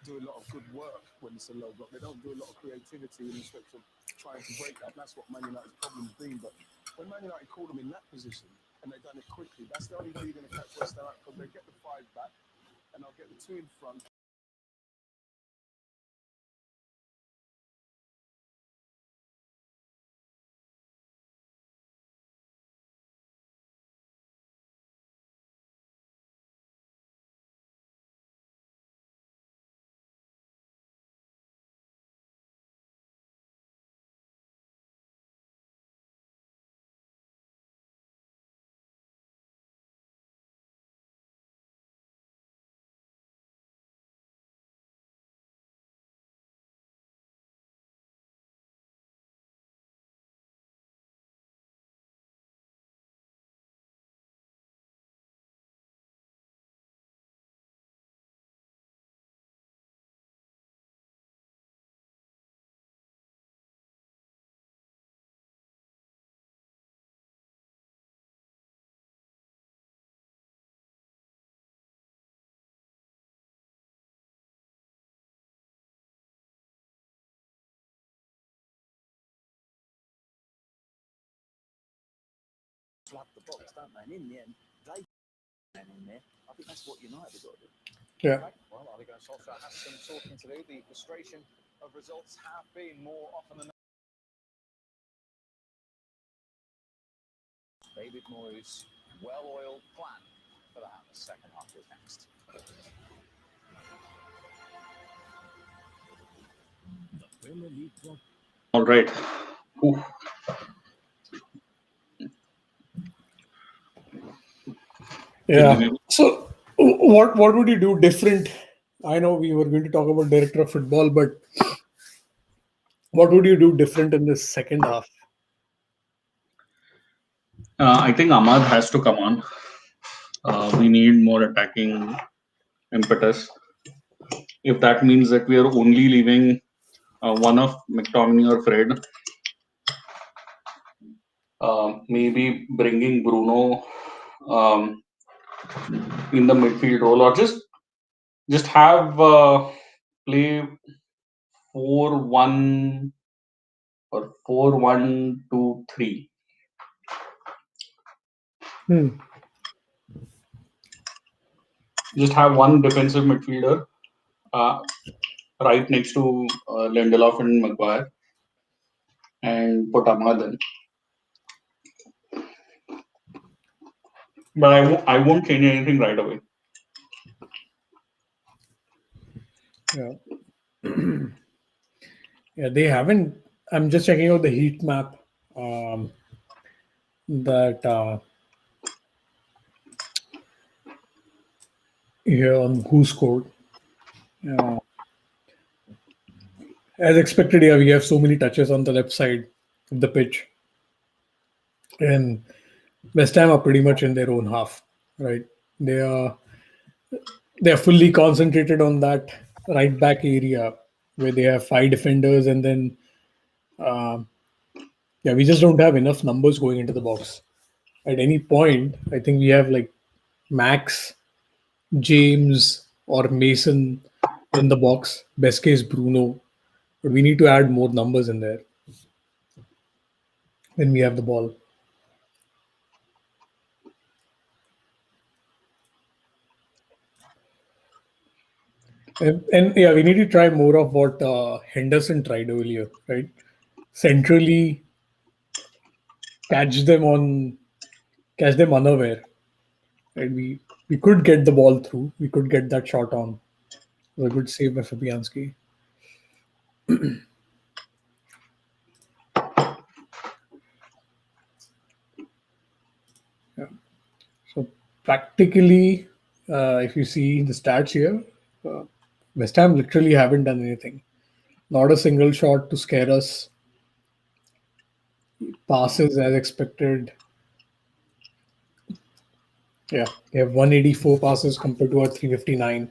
do a lot of good work when it's a low block. They don't do a lot of creativity in respect of trying to break up. That's what Man United's problem's been. But when Man United called them in that position and they've done it quickly, that's the only way you're going to catch West Ham out, because they get the 5 back and they'll get the 2 in front. Flap the box, don't they? And in the end, they get in there. I think that's what United got to do. Yeah. Right. Well, Ole Gunnar Solskjaer has some talking to do. The frustration of results have been more often than not. David Moyes' well-oiled plan for the Hammers second half is next. The Premier League club. All right. Ooh. Yeah. So, what would you do different? I know we were going to talk about director of football, but what would you do different in this second half? I think Ahmad has to come on. We need more attacking impetus. If that means that we are only leaving one of McTominay or Fred, maybe bringing Bruno in the midfield role, or just have play 4-1 or 4-1-2-3. Just have one defensive midfielder right next to Lindelof and Maguire, and put Ahmad in. But I won't change anything right away. Yeah. Yeah, they haven't. I'm just checking out the heat map that here on who scored. As expected, yeah, we have so many touches on the left side of the pitch, and West Ham are pretty much in their own half, right? They are fully concentrated on that right back area where they have 5 defenders, and then yeah, we just don't have enough numbers going into the box. At any point, I think we have like Max, James, or Mason in the box. Best case, Bruno. But we need to add more numbers in there when we have the ball. And yeah, we need to try more of what Henderson tried earlier, right? Centrally catch them unaware. Right? We could get the ball through. We could get that shot on. It was a good save by Fabianski. Yeah. So practically, if you see the stats here, West Ham literally haven't done anything. Not a single shot to scare us. Passes as expected. Yeah, they have 184 passes compared to our 359.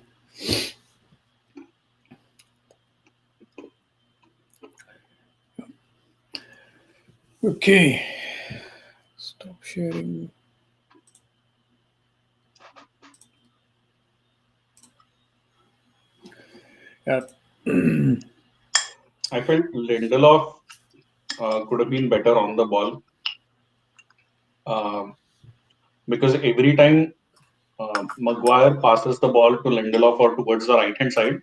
Okay. Stop sharing. Yeah. I felt Lindelof could have been better on the ball, because every time Maguire passes the ball to Lindelof or towards the right hand side,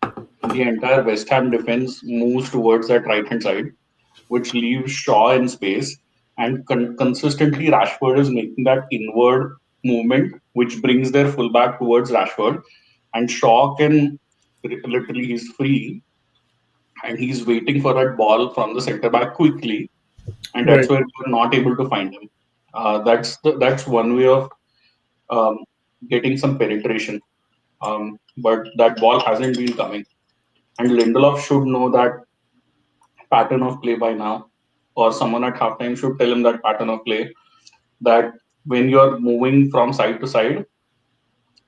the entire West Ham defense moves towards that right hand side, which leaves Shaw in space. And consistently, Rashford is making that inward movement, which brings their fullback towards Rashford. And Shaw can literally, he's free and he's waiting for that ball from the centre back quickly. And that's Right. where we're not able to find him. That's one way of um, getting some penetration. But that ball hasn't been coming. And Lindelof should know that pattern of play by now, or someone at halftime should tell him that pattern of play, that when you're moving from side to side,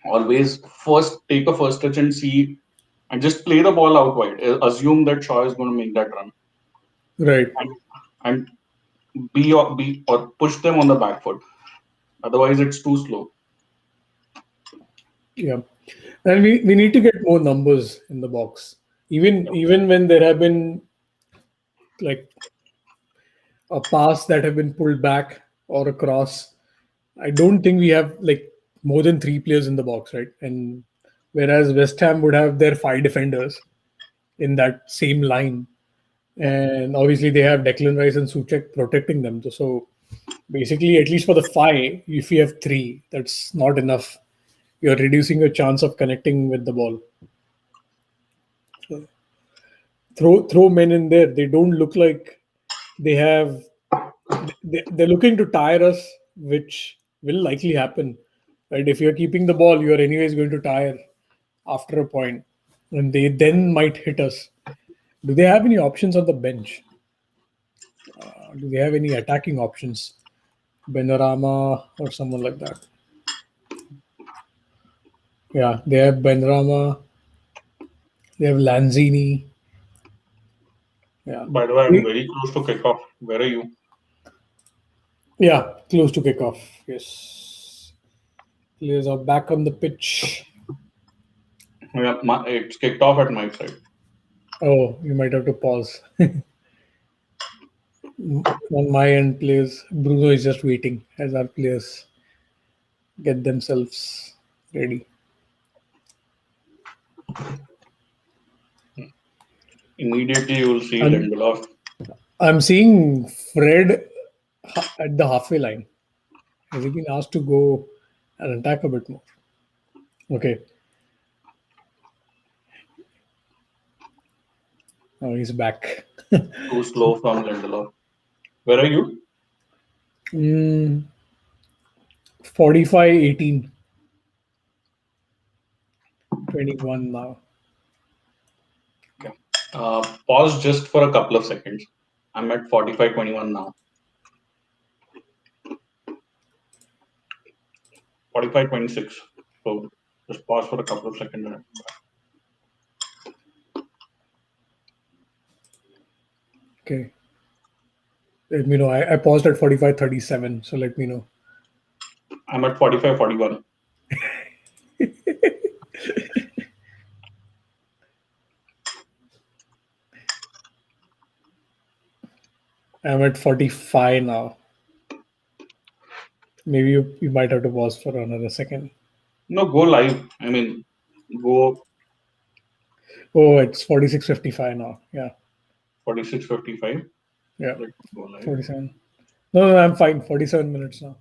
always first take a first touch and see, and just play the ball out wide. Assume that Shaw is going to make that run, Right. and or push them on the back foot. Otherwise, it's too slow. Yeah. And we need to get more numbers in the box. Even when there have been like a pass that have been pulled back or a cross, I don't think we have like more than three players in the box, right? And whereas West Ham would have their five defenders in that same line, and obviously they have Declan Rice and Suchek protecting them. So basically, at least for the five, if you have three, that's not enough. You're reducing your chance of connecting with the ball. So throw men in there. They don't look like they have. They're looking to tire us, which will likely happen. Right? If you're keeping the ball, you're anyways going to tire after a point, and they then might hit us. Do they have any options on the bench? Do they have any attacking options? Benrahma or someone like that? Yeah, they have Benrahma. They have Lanzini. Yeah. By the way, I'm very close to kickoff. Where are you? Yeah, close to kickoff. Yes. Players are back on the pitch. Yeah, it's kicked off at my side. Oh, you might have to pause. On my end, players, Bruno is just waiting as our players get themselves ready. Immediately, you will see I'm, Lindelof. I'm seeing Fred at the halfway line. Has he been asked to go and attack a bit more? Okay. Oh, he's back. Too slow from Lindelof. Where are you? 45, 18, 21 now. Okay. Pause just for a couple of seconds. I'm at 45-21 now. 45-26. So just pause for a couple of seconds. Okay. Let me know. I paused at 45:37, so let me know. I'm at 45-41. I'm at 45 now. Maybe you might have to pause for another second. No, go live. I mean, go Oh, it's 46:55 now. Yeah. 46-55. Yeah. Let's go live. 47. No, I'm fine. 47 minutes now.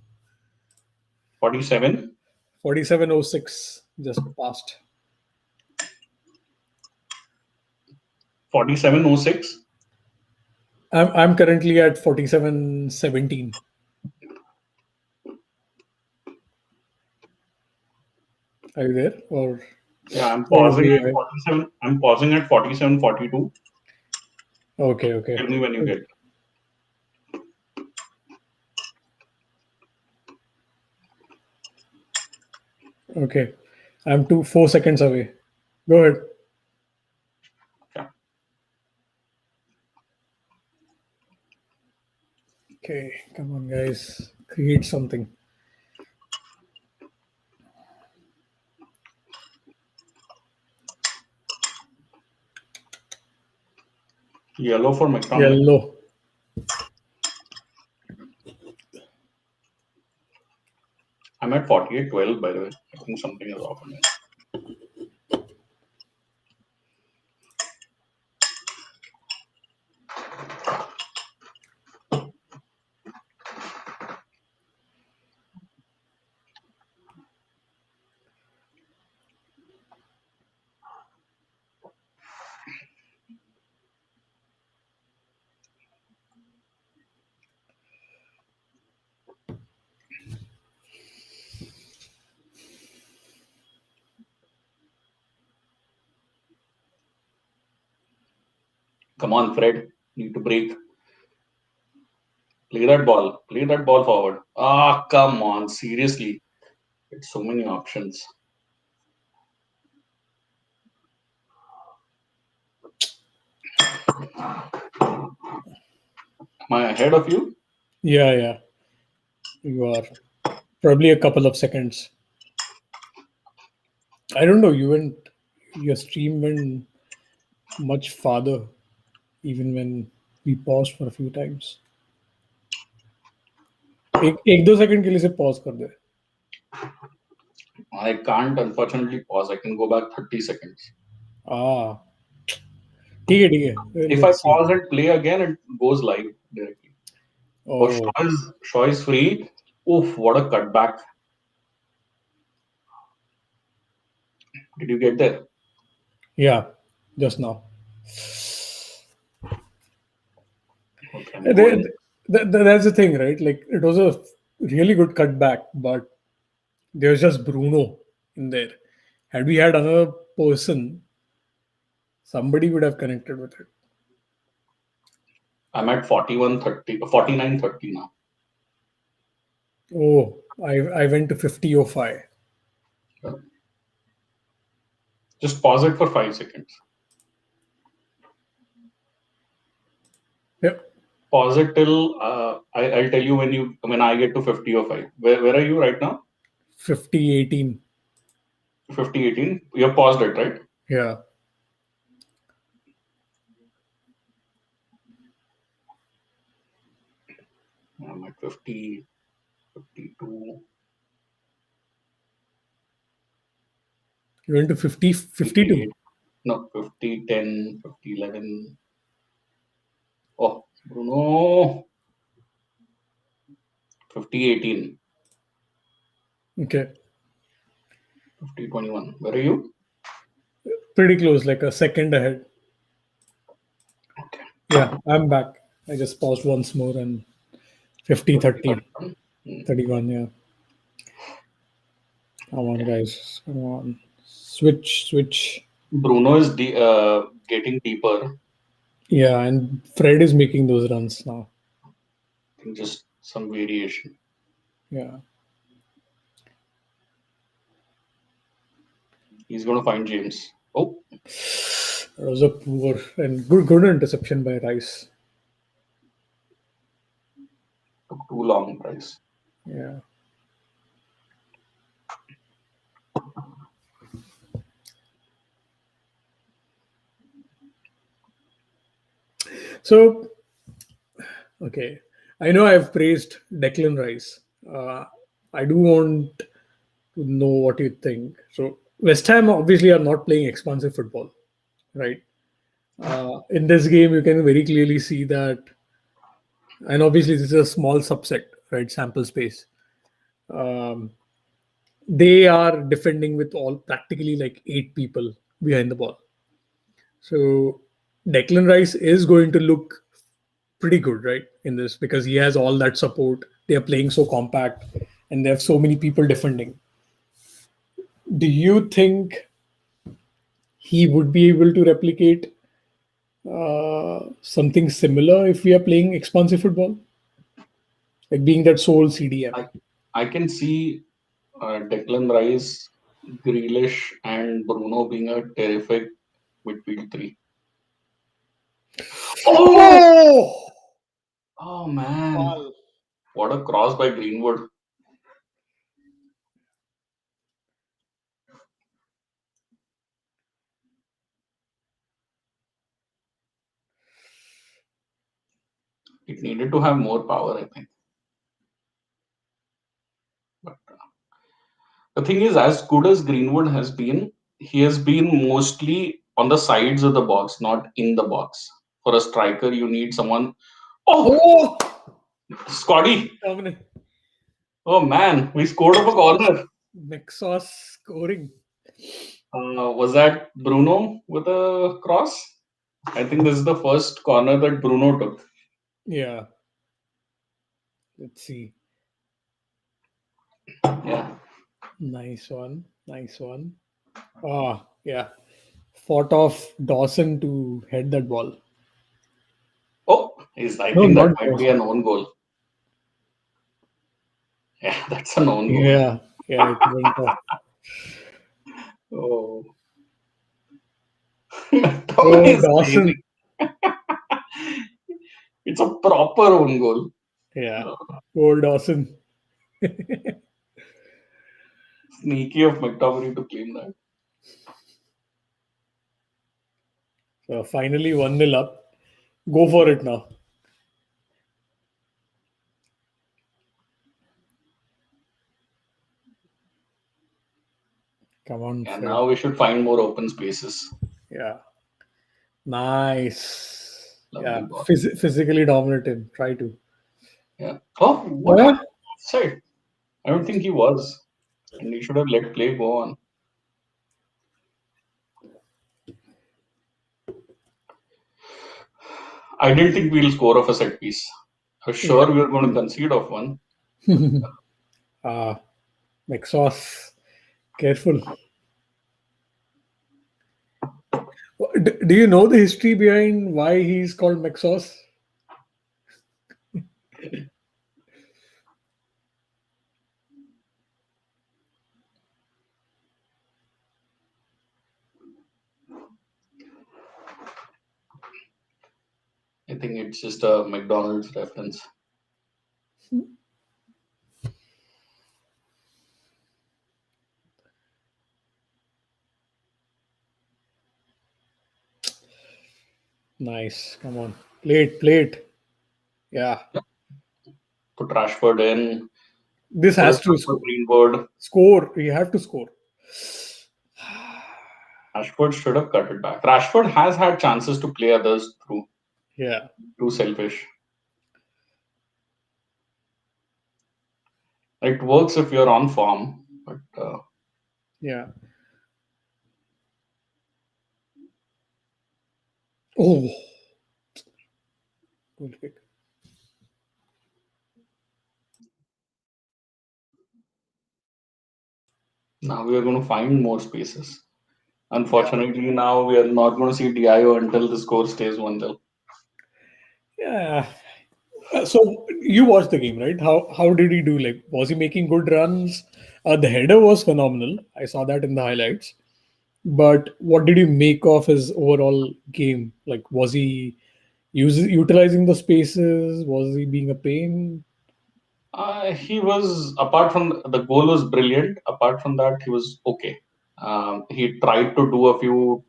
47. 47:06 just passed. 47-06. I'm currently at 47:17. Are you there? Or Yeah, I'm what is pausing the at 47. I'm pausing at 47-42. okay. Tell me when you get. Okay. I'm 4 seconds away. Go ahead. Yeah. Okay, come on, guys. Create something. Yellow for McTominay. Yellow. I'm at 48-12, by the way. I think something is off. Come on, Fred. Need to break. Play that ball. Play that ball forward. Ah, come on. Seriously. It's so many options. Am I ahead of you? Yeah. You are probably a couple of seconds. I don't know. Your stream went much farther, even when we paused for a few times. एक दो second के लिए से pause कर दे. I can't unfortunately pause. I can go back 30 seconds. Ah, ठीक है. If I Let's see. pause and play again, it goes live directly. Oh, Shaw is free. Oof, what a cutback. Did you get there? Yeah, just now. Okay, That's the thing, right? Like, it was a really good cutback, but there was just Bruno in there. Had we had another person, somebody would have connected with it. I'm at 49-30 now. Oh, I went to 50:05. Just pause it for 5 seconds. Yep. Pause it till I'll tell you when I get to 50:05. Where are you right now? 50:18. 50:18. You have paused it, right? Yeah. I'm at 50, 52. You went to 52. No, 50, 10, 50, 11. Oh, Bruno. 50:18. Okay. 50:21. Where are you? Pretty close, like a second ahead. Okay. Yeah, I'm back. I just paused once more and 50:30. 31, yeah. Come on, guys. Come on. Switch. Bruno is getting deeper. Yeah, and Fred is making those runs now. I think just some variation. Yeah. He's going to find James. Oh, That was a poor and good interception by Rice. took too long, Bryce. Yeah. So, okay. I know I've praised Declan Rice. I do want to know what you think. So, West Ham obviously are not playing expansive football, right? In this game, you can very clearly see that, and obviously this is a small subset, right? Sample space. Um, they are defending with all practically like 8 people behind the ball. So Declan Rice is going to look pretty good, right, in this because he has all that support. They are playing so compact, and they have so many people defending. Do you think he would be able to replicate something similar if we are playing expansive football, like being that sole CDM? I can see Declan Rice, Grealish, and Bruno being a terrific midfield three. Oh! Oh man! Foul. What a cross by Greenwood. It needed to have more power, I think. But the thing is, as good as Greenwood has been, he has been mostly on the sides of the box, not in the box. For a striker, you need someone. Oh, Oh, Scotty! Dominic. Oh man, we scored off a corner. Mexos scoring. Was that Bruno with a cross? I think this is the first corner that Bruno took. Yeah. Let's see. Yeah. Nice one. Nice one. Ah, yeah. Fought off Dawson to head that ball. Oh, I No, think that not might be Dawson. an own goal. Yeah, that's an own goal. Yeah. Yeah, it went off. Oh. Oh, Is Dawson. amazing. It's a proper own goal. Yeah. Oh, Dawson. Sneaky of McTominay to claim that. So finally 1-0 up. Go for it now. Come on, And Fred. now we should find more open spaces. Yeah. Nice. Lovely Yeah. ball. Physically dominated. Try to. Yeah. Oh, what Yeah. happened offside? I don't think he was. And he should have let play go on. I didn't think we'll score off a set piece. I was sure we were going to concede off one. Mexos. Careful. Do you know the history behind why he's called Mexos? I think it's just a McDonald's reference. Nice. Come on. Play it. Yeah. Put Rashford in. This has to Put Greenwood. score. You have to score. Rashford should have cut it back. Rashford has had chances to play others through. Yeah. Too selfish. It works if you're on form, but Yeah. Oh. Goal kick. now we are going to find more spaces. Unfortunately, now we are not going to see Dio until the score stays 1-0. Yeah. So you watched the game, right? How did he do? Like, was he making good runs? The header was phenomenal. I saw that in the highlights. But what did you make of his overall game? Like, was he utilizing the spaces? Was he being a pain? He was, apart from the goal was brilliant. Apart from that, he was okay. He tried to do a few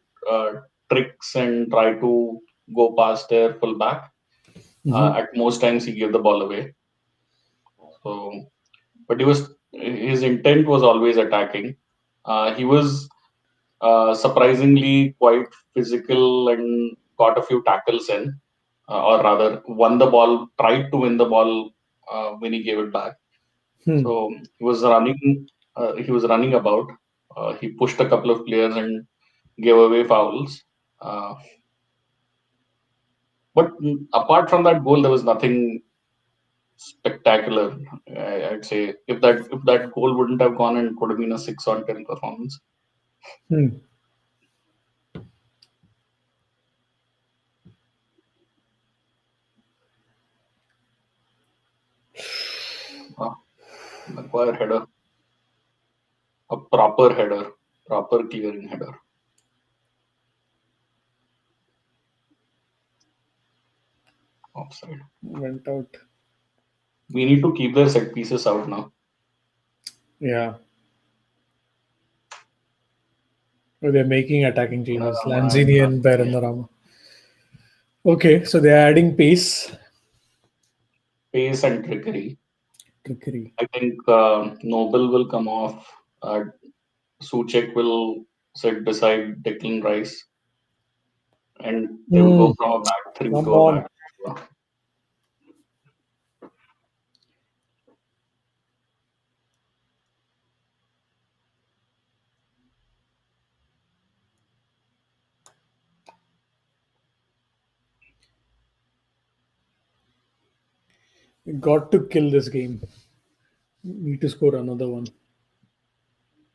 tricks and try to go past their fullback. At most times, he gave the ball away. So, but his intent was always attacking. He was surprisingly quite physical and got a few tackles in, or rather, won the ball, tried to win the ball when he gave it back. So he was running. He was running about. He pushed a couple of players and gave away fouls. But apart from that goal, there was nothing spectacular. I'd say if that goal wouldn't have gone in, it could have been a 6-on-10 performance. Maguire header, a proper header, proper clearing header. Offside. Went out. We need to keep their set pieces out now. Yeah. Oh, they're making attacking changes. Lanzini and Berendorama. Okay, so they're adding pace. pace and trickery. Trickery. I think Noble will come off. Souček will sit beside Declan Rice, and they will go from a back three Come to a on. back four. We got to kill this game. Need to score another one.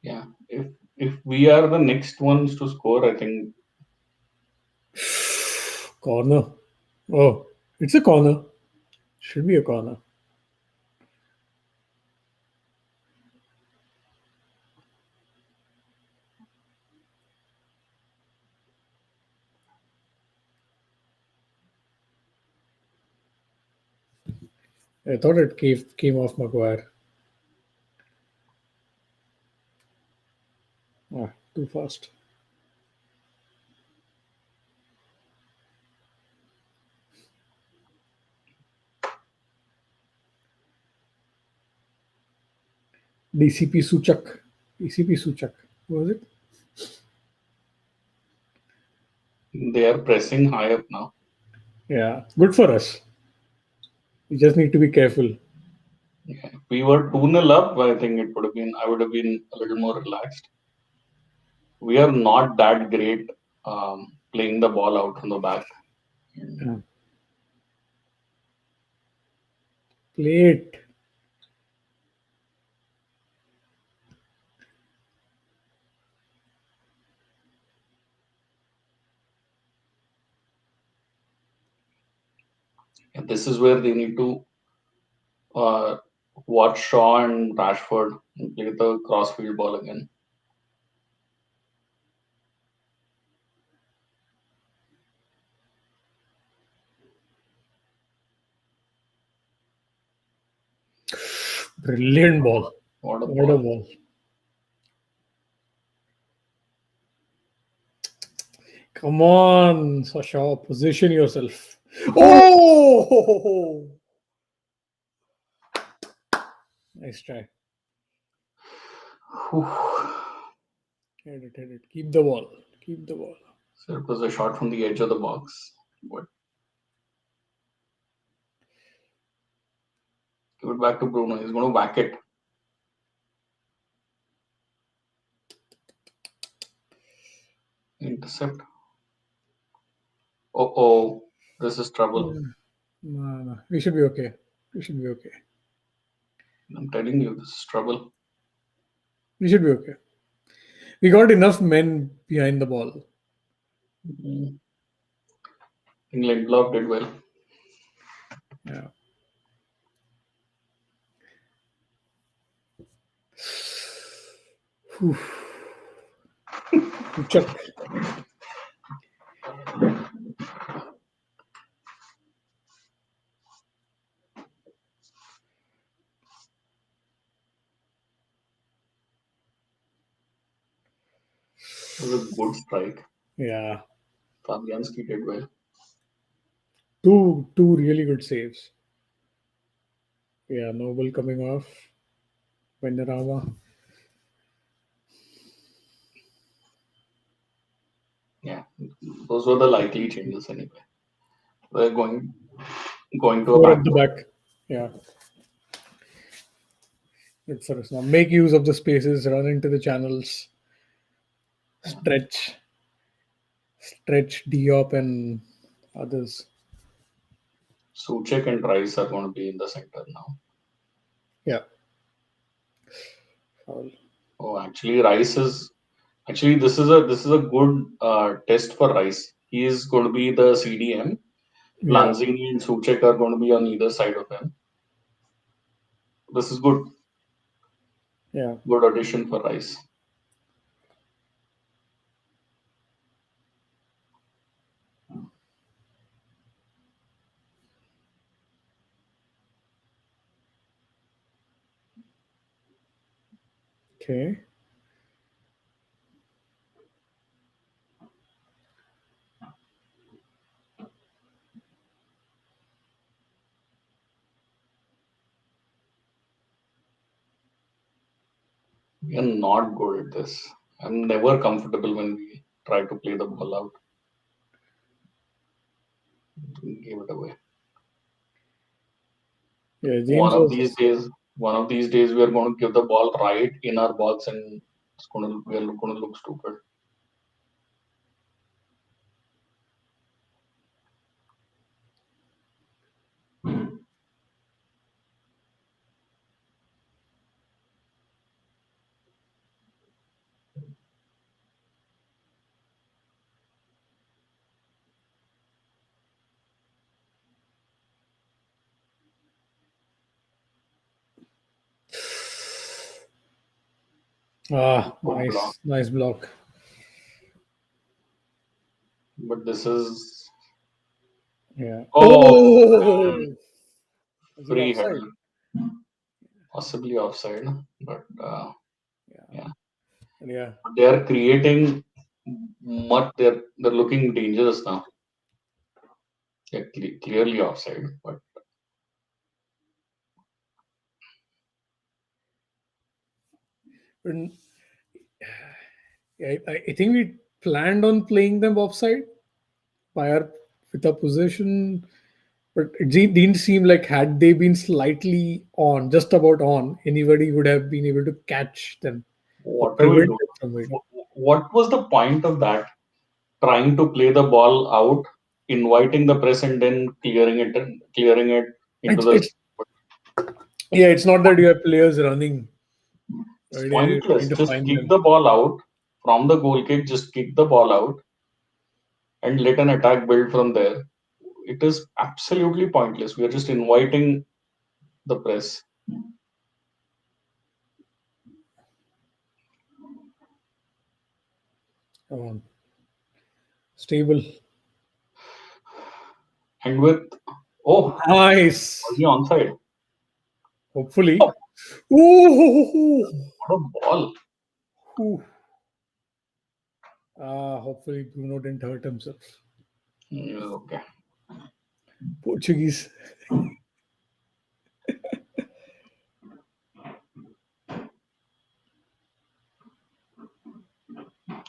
Yeah, if we are the next ones to score, I think Corner. Oh, it's a corner. Should be a corner. I thought it came off Maguire. Ah, too fast. DCP Suchak. DCP Suchak. What was it? they are pressing high up now. Yeah, good for us. We just need to be careful. Yeah. If we were 2-0 up, I think it would have been. I would have been a little more relaxed. We are not that great playing the ball out from the back. Yeah. Play it. And this is where they need to uh, watch Shaw and Rashford and play the crossfield ball again. Brilliant ball. What a What a ball. ball. Come on, Sasha. Position yourself. Oh! Nice try. Whew. Hit it, hit it. Keep the ball. Keep the ball. So it was a shot from the edge of the box. But give it back to Bruno. He's going to whack it. Intercept. Oh, this is trouble. No. We should be okay. We should be okay. I'm telling you, this is trouble. We should be okay. We got enough men behind the ball. I think Lindelof did well. Yeah. Whew. Chuck. It was a good strike. Yeah. Fabianski did well. Two really good saves. Yeah, Noble coming off. Benrahma. Yeah, those were the likely changes anyway. We're going to a Four back. at the back. Yeah. Good for us now. Make use of the spaces, run into the channels, stretch Diop and others. Souček and Rice are going to be in the center now. Yeah. Foul. Oh, actually, Rice is actually this is a good test for Rice. He is going to be the CDM. Yeah. Lanzini and Souček are going to be on either side of him. This is good. Yeah. Good addition for Rice. Okay. We are not good at this. I'm never comfortable when we try to play the ball out. Give it away. Yeah, James One of was. these days, we are going to give the ball right in our box, and we are going to look stupid. Ah, Good block. nice block. But this is Yeah. Oh, Is it free offside? header, possibly offside, but Yeah. yeah, Yeah. they are creating much. They're looking dangerous now. They're clearly offside, but And I think we planned on playing them offside by our with our possession, but it didn't seem like had they been slightly on, just about on, anybody would have been able to catch them or what are we prevent doing? them from it. What was the point of that? Trying to play the ball out, inviting the press, and then clearing it into It's the. yeah, it's not that you have players running, It's right? And you're pointless. trying to Just find kick them. the ball out from the goal kick. Just kick the ball out and let an attack build from there. It is absolutely pointless. We are just inviting the press. Come on, stable. And with oh, was Nice. he onside? Hopefully. Oh, Ooh. what a ball! Ooh. Hopefully Bruno didn't hurt himself. Okay. Portuguese.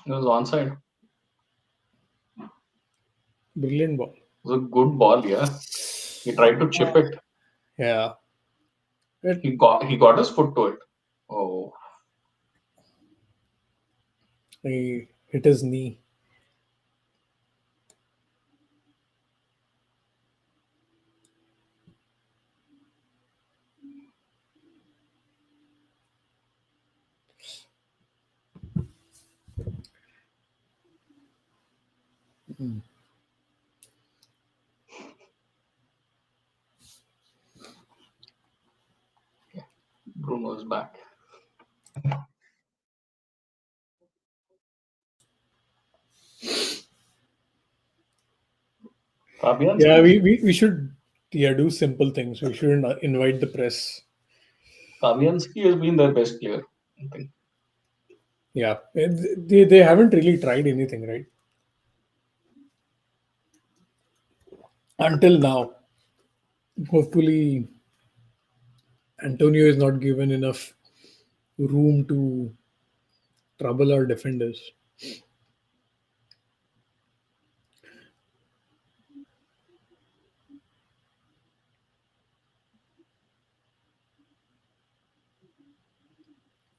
It was onside. Brilliant ball. It was a good ball, yeah. He tried to chip it. Yeah. It, He got his foot to it. Oh, he hit his knee. Bruno's back. Yeah, Fabianski. we should do simple things. We shouldn't invite the press. Fabianski has been their best player, I think. Yeah. They haven't really tried anything, right? Until now. Hopefully Antonio is not given enough room to trouble our defenders.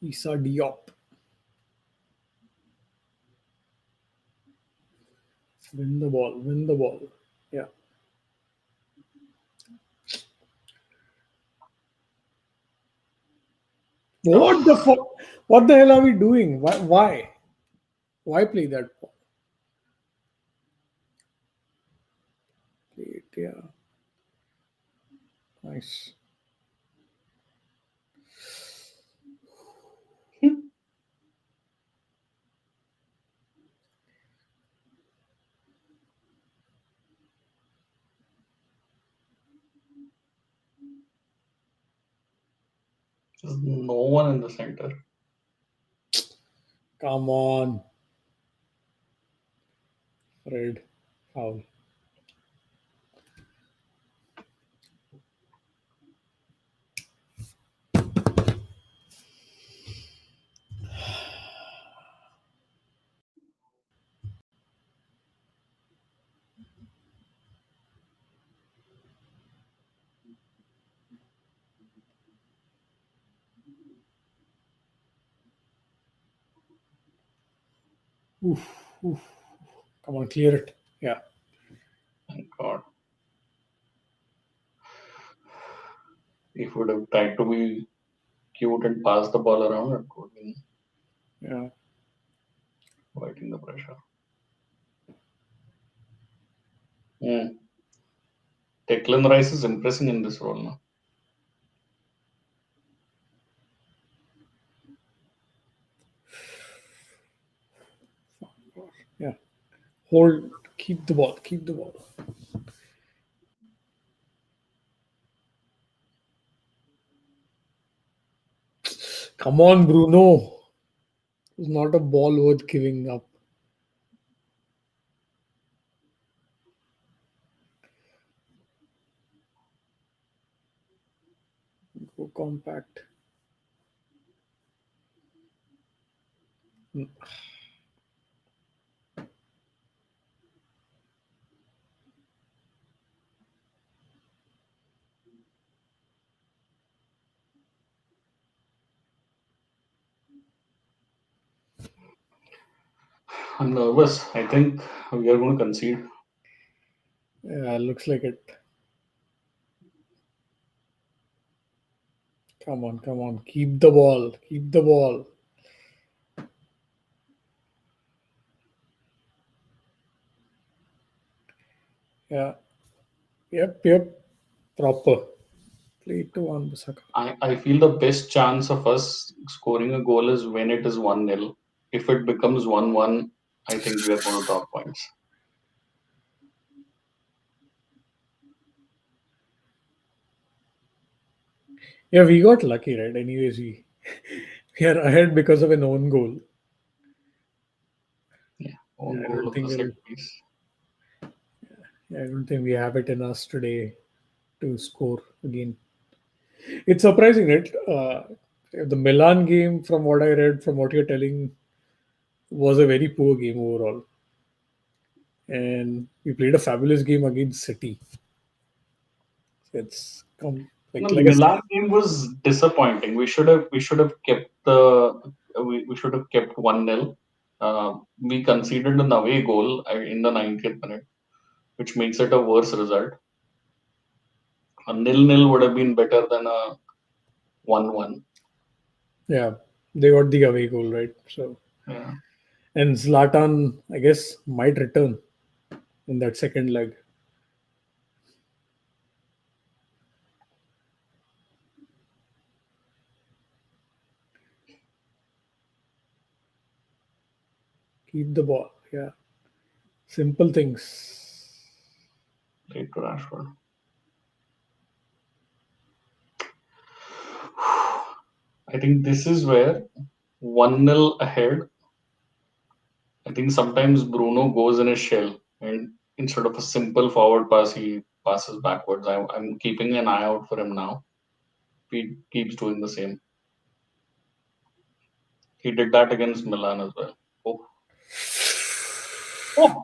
Issa Diop. Win the ball. Win the ball. Yeah. What the fuck? What the hell are we doing? Why play that ball? Play it, yeah. Nice. There's no one in the center. Come on. Red. Foul. Oof. Come on, clear it. Yeah. Thank God. If would have tried to be cute and pass the ball around, it would have been Yeah. avoiding the pressure. Hmm. Declan Rice is impressing in this role now. Yeah. Hold. Keep the ball. Keep the ball. Come on, Bruno. It's not a ball worth giving up. Go compact. I'm nervous. I think we are going to concede. Yeah, looks like it. Come on, come on. Keep the ball. Keep the ball. Yeah. Yep. Proper. Play it to Wan Bissaka. I feel the best chance of us scoring a goal is when it is 1-0. If it becomes 1-1, I think we are going to drop points. Yeah, we got lucky, right? Anyways, we are ahead because of an own goal. Yeah, Yeah, own goal of the set piece. I don't think we have it in us today to score again. It's surprising, right? The Milan game, from what I read, from what you're telling, was a very poor game overall. And we played a fabulous game against City. It's come No, like I said, Milan game was disappointing. We should have kept we should have kept 1-0. We conceded an away goal in the 90th minute, which makes it a worse result. A 0-0 would have been better than a 1-1. yeah, they got the away goal, right? So, Yeah. and Zlatan, I guess, might return in that second leg. Keep the ball. Yeah, simple things. Played to Rashford. I think this is where 1-0 ahead. I think sometimes Bruno goes in a shell and instead of a simple forward pass, he passes backwards. I'm keeping an eye out for him now. He keeps doing the same. He did that against Milan as well. Oh,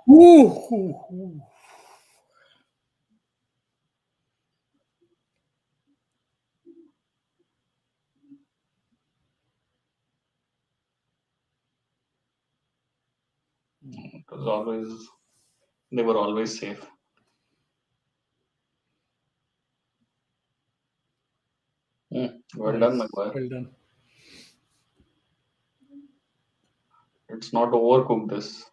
oh, Ooh. it was always, they were always safe. Well done, Nice. Maguire. Well done. Let's not overcook this,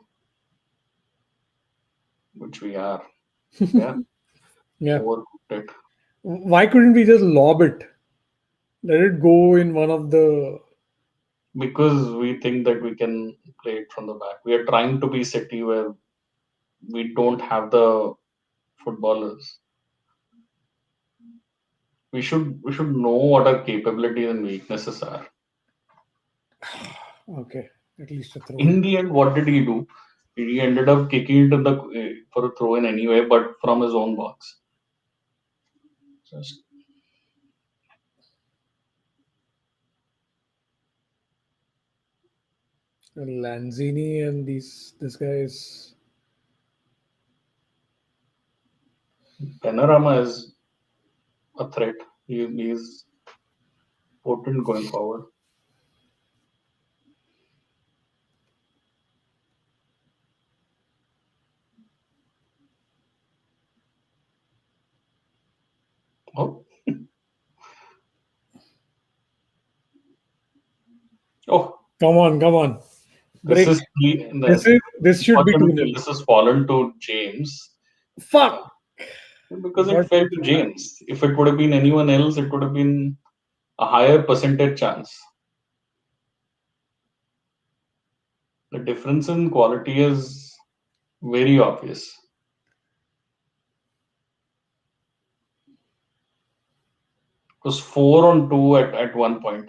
which we are. Yeah, Yeah. overcooked it. Why couldn't we just lob it? Let it go in one of the. Because we think that we can play it from the back. We are trying to be City where we don't have the footballers. We should know what our capabilities and weaknesses are. Okay, at least a throw In in. the end, what did he do? He ended up kicking it in the for a throw in anyway, but from his own box. Just And Lanzini and this guy is. Panorama is a threat. He's potent going forward. Come on, come on. This Break. is This should be 2 unfortunately nil. this has fallen to James Fuck. because it Got fell to James. If it would have been anyone else, it would have been a higher percentage chance. The difference in quality is very obvious. It was 4-on-2 at one point.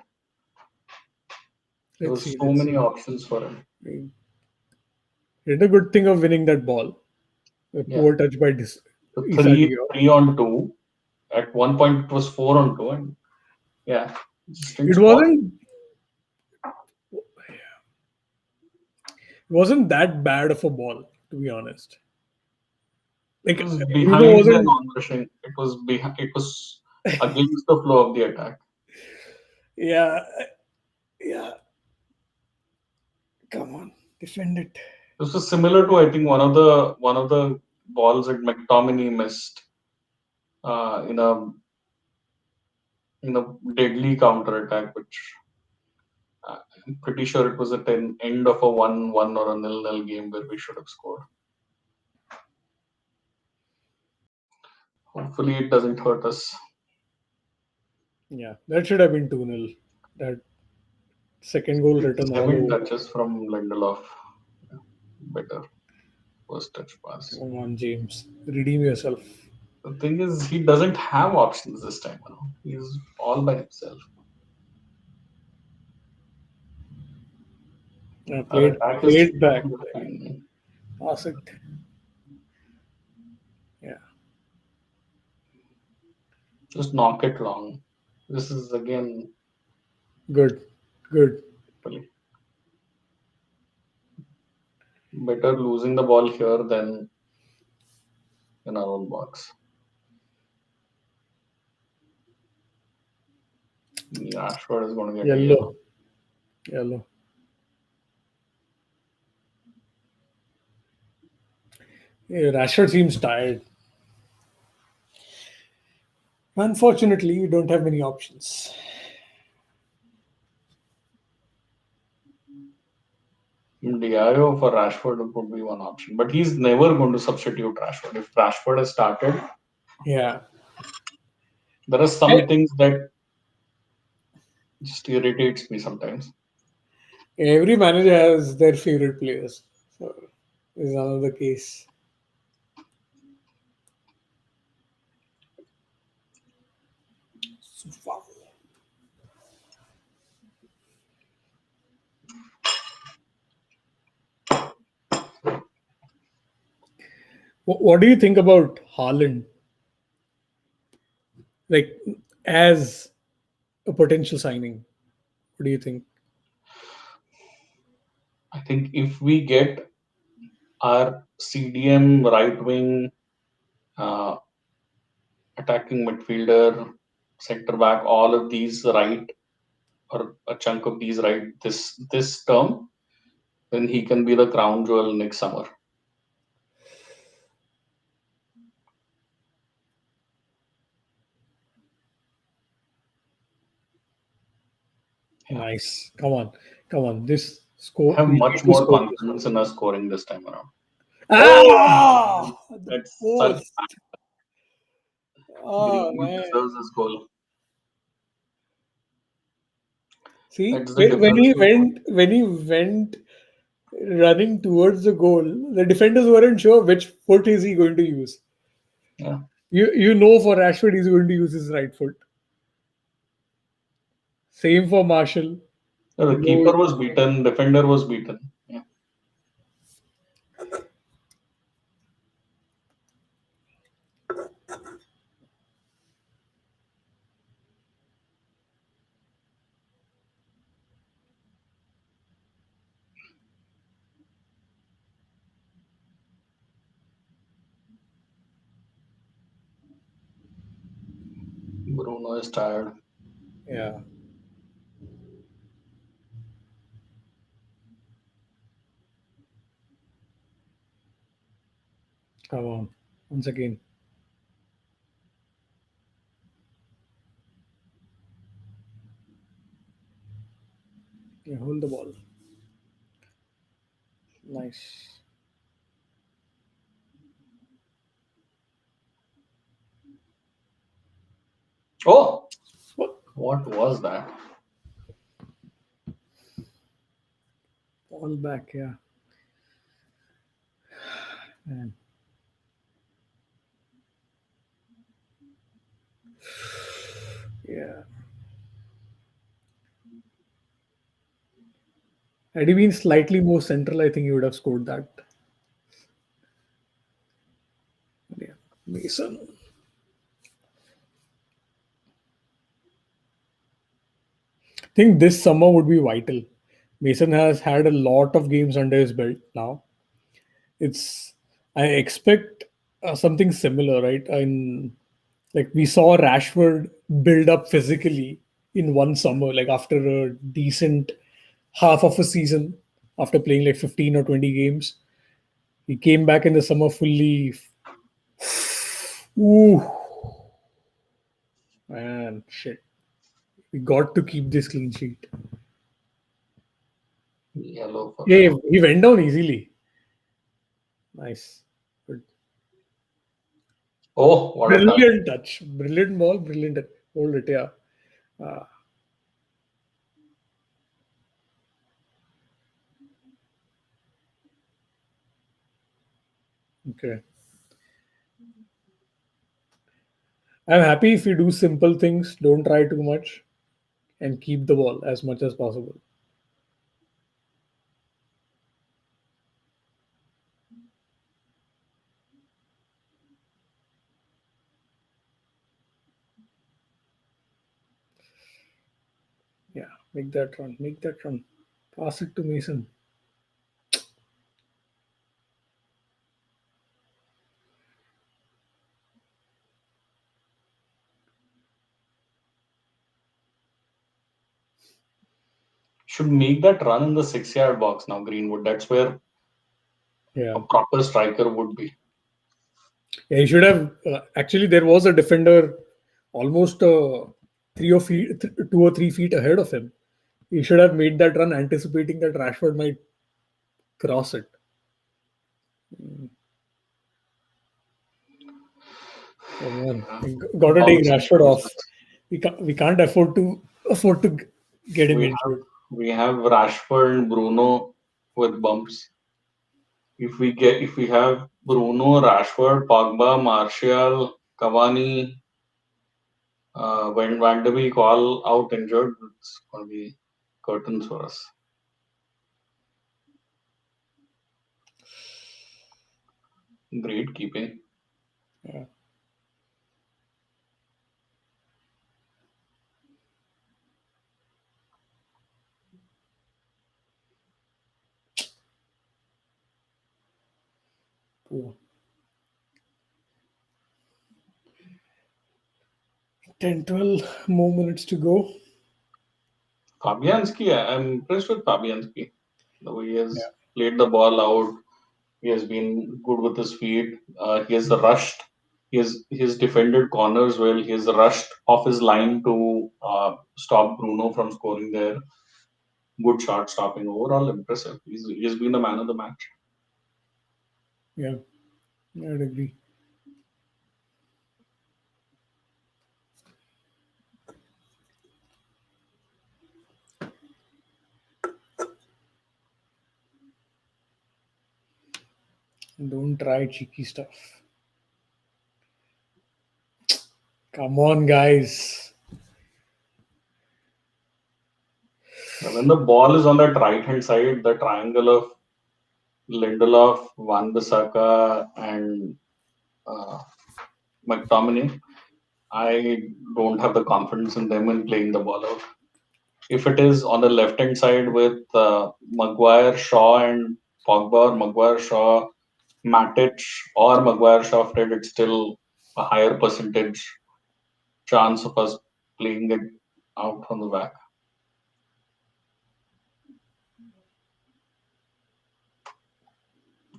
There Let's was see. so many options for him. He did a good thing of winning that ball. A Yeah. poor touch by So Issa Diop. 3-on-2. At one point it was 4-on-2, and yeah, just didn't It score. wasn't that bad of a ball, to be honest. Like It was Bruno behind the wasn't. non-rushing. It was behind. It was against the flow of the attack. Yeah, yeah. Come on, defend it. This was similar to, I think, one of the balls that McTominay missed in a deadly counter attack, which I'm pretty sure it was at the end of a 1-1 or a 0-0 game where we should have scored. Hopefully, it doesn't hurt us. Yeah, that should have been 2-0. That second goal written all 7 over. touches from Lindelof. Yeah, better first touch pass. Come on, James. Redeem yourself. The thing is, he doesn't have options this time. He's all by himself. Yeah, Our attack is played back. fine. Pass it. Yeah. Just knock it long. This is again Good. Good. really better losing the ball here than in our own box. Yeah, Rashford is going to get a yellow. Yellow. Yeah, Rashford seems tired. Unfortunately, you don't have many options. Diallo for Rashford would be one option, but he's never going to substitute Rashford. If Rashford has started, Yeah. there are some things that just irritates me sometimes. Every manager has their favorite players. So is another case. So far. What do you think about Haaland? Like as a potential signing, what do you think? I think if we get our CDM right wing uh, attacking midfielder, centre back, all of these right, or a chunk of these right this term, then he can be the crown jewel next summer. Yeah. Nice. Come on. This I score. have We much need to more score this confidence one. in us scoring this time around. Ah, the That's such post. Oh Greenwood man. deserves this goal. See, That's the difference. when he went running towards the goal, the defenders weren't sure which foot is he going to use. Yeah. You know for Rashford he's going to use his right foot. Same for Marshall. The You know, keeper was beaten, defender was beaten. Yeah. Bruno is tired. yeah. Come on. Once again. Yeah, hold the ball. Nice. Oh, What? what was that? Ball back, yeah. Man. Yeah. Had he been slightly more central, I think he would have scored that. Yeah. Mason. I think this summer would be vital. Mason has had a lot of games under his belt now. It's I expect something similar, right? In like we saw Rashford build up physically in one summer, like after a decent half of a season, after playing like 15 or 20 games, he came back in the summer fully. Ooh, man, shit. We got to keep this clean sheet. Yellow for Yeah, sure. he went down easily. Nice. Good. Oh, what a touch. Brilliant touch. Brilliant ball. Brilliant. Hold it, yeah. Uh, okay. I'm happy if you do simple things, don't try too much, and keep the ball as much as possible. Yeah, make that run. Make that run. Pass it to Mason. Should make that run in the 6 yard box now, Greenwood. That's where Yeah. a proper striker would be. Yeah, he should have. Actually, there was a defender almost 2 or 3 feet ahead of him. He should have made that run, anticipating that Rashford might cross it. Come on, got to take Bounce. Rashford off. We can't afford to get him We have injured. we have Rashford and Bruno with bumps. If we have Bruno, Rashford, Pogba, Martial, Cavani, when Van de Beek all out injured, it's gonna be curtains for us. Great keeping. Yeah. Cool. 10, 12 more minutes to go. Fabianski, I'm impressed with Fabianski. The way he has Yeah. played the ball out, he has been good with his feet. He has rushed. He has defended corners well. He has rushed off his line to stop Bruno from scoring there. Good shot stopping. Overall impressive. He's been the man of the match. Yeah, I'd agree. Don't try cheeky stuff. Come on, guys. When the ball is on that right hand side, the triangle of Lindelof, Van Bissaka, and uh, McTominay, I don't have the confidence in them in playing the ball out. If it is on the left hand side with Maguire, Shaw, and Pogba, or Maguire, Shaw, Matic, or Maguire, Shaw, Fred, it's still a higher percentage chance of us playing it out from the back.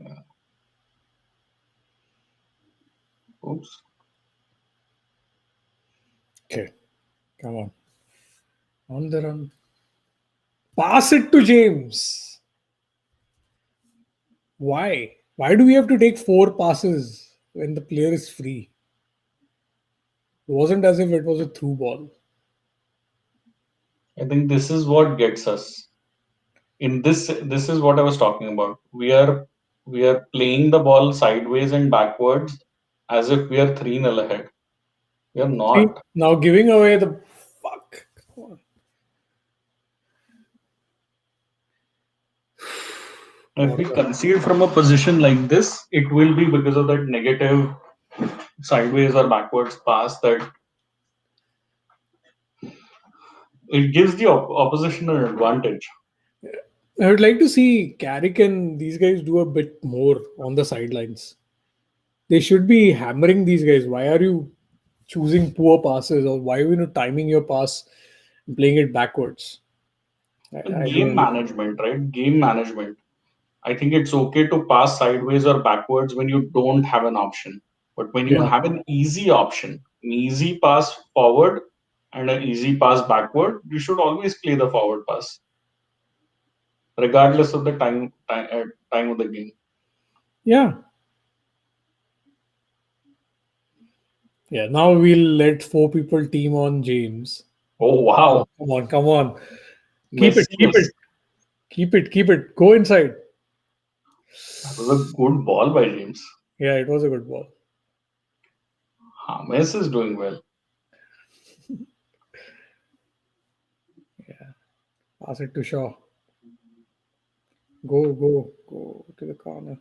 Yeah. Oops. Okay, come on. On the run. Pass it to James. Why? Why do we have to take 4 passes when the player is free? It wasn't as if it was a through ball. I think this is what gets us. This is what I was talking about. We are playing the ball sideways and backwards as if we are 3-0 ahead. We are See, not. now giving away the fuck. Come on. If we concede from a position like this, it will be because of that negative sideways or backwards pass that it gives the opposition an advantage. I would like to see Carrick and these guys do a bit more on the sidelines. They should be hammering these guys. Why are you choosing poor passes, or why are you not timing your pass and playing it backwards? I Game don't understand. management, right? Game management. I think it's okay to pass sideways or backwards when you don't have an option. But when you Yeah. have an easy option, an easy pass forward and an easy pass backward, you should always play the forward pass, regardless of the time of the game. Yeah. Yeah. Now we'll let 4 people team on James. Oh wow! Come on, come on. Keep it, keep Messi, it, keep it, keep it. Go inside. that was a good ball by James. Yeah, it was a good ball. James is doing well. Pass it to Shaw. Go, go, go to the corner.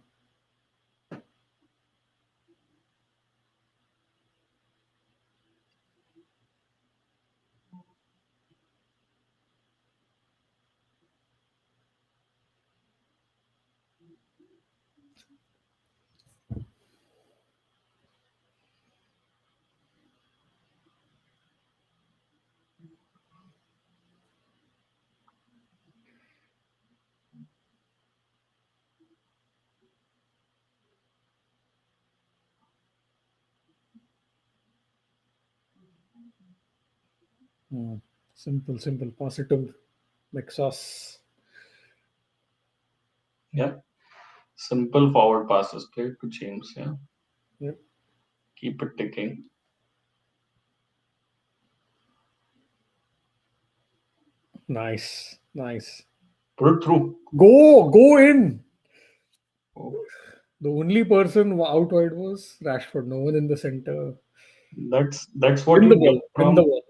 Simple, simple. Pass it to Lexus. Yeah, simple forward passes played to James. Yeah, Yep. keep it ticking. Nice, nice. Put it through. Go in. Oh, The only person out wide was Rashford. No one in the center. that's what Win the you get ball. Win the from. ball.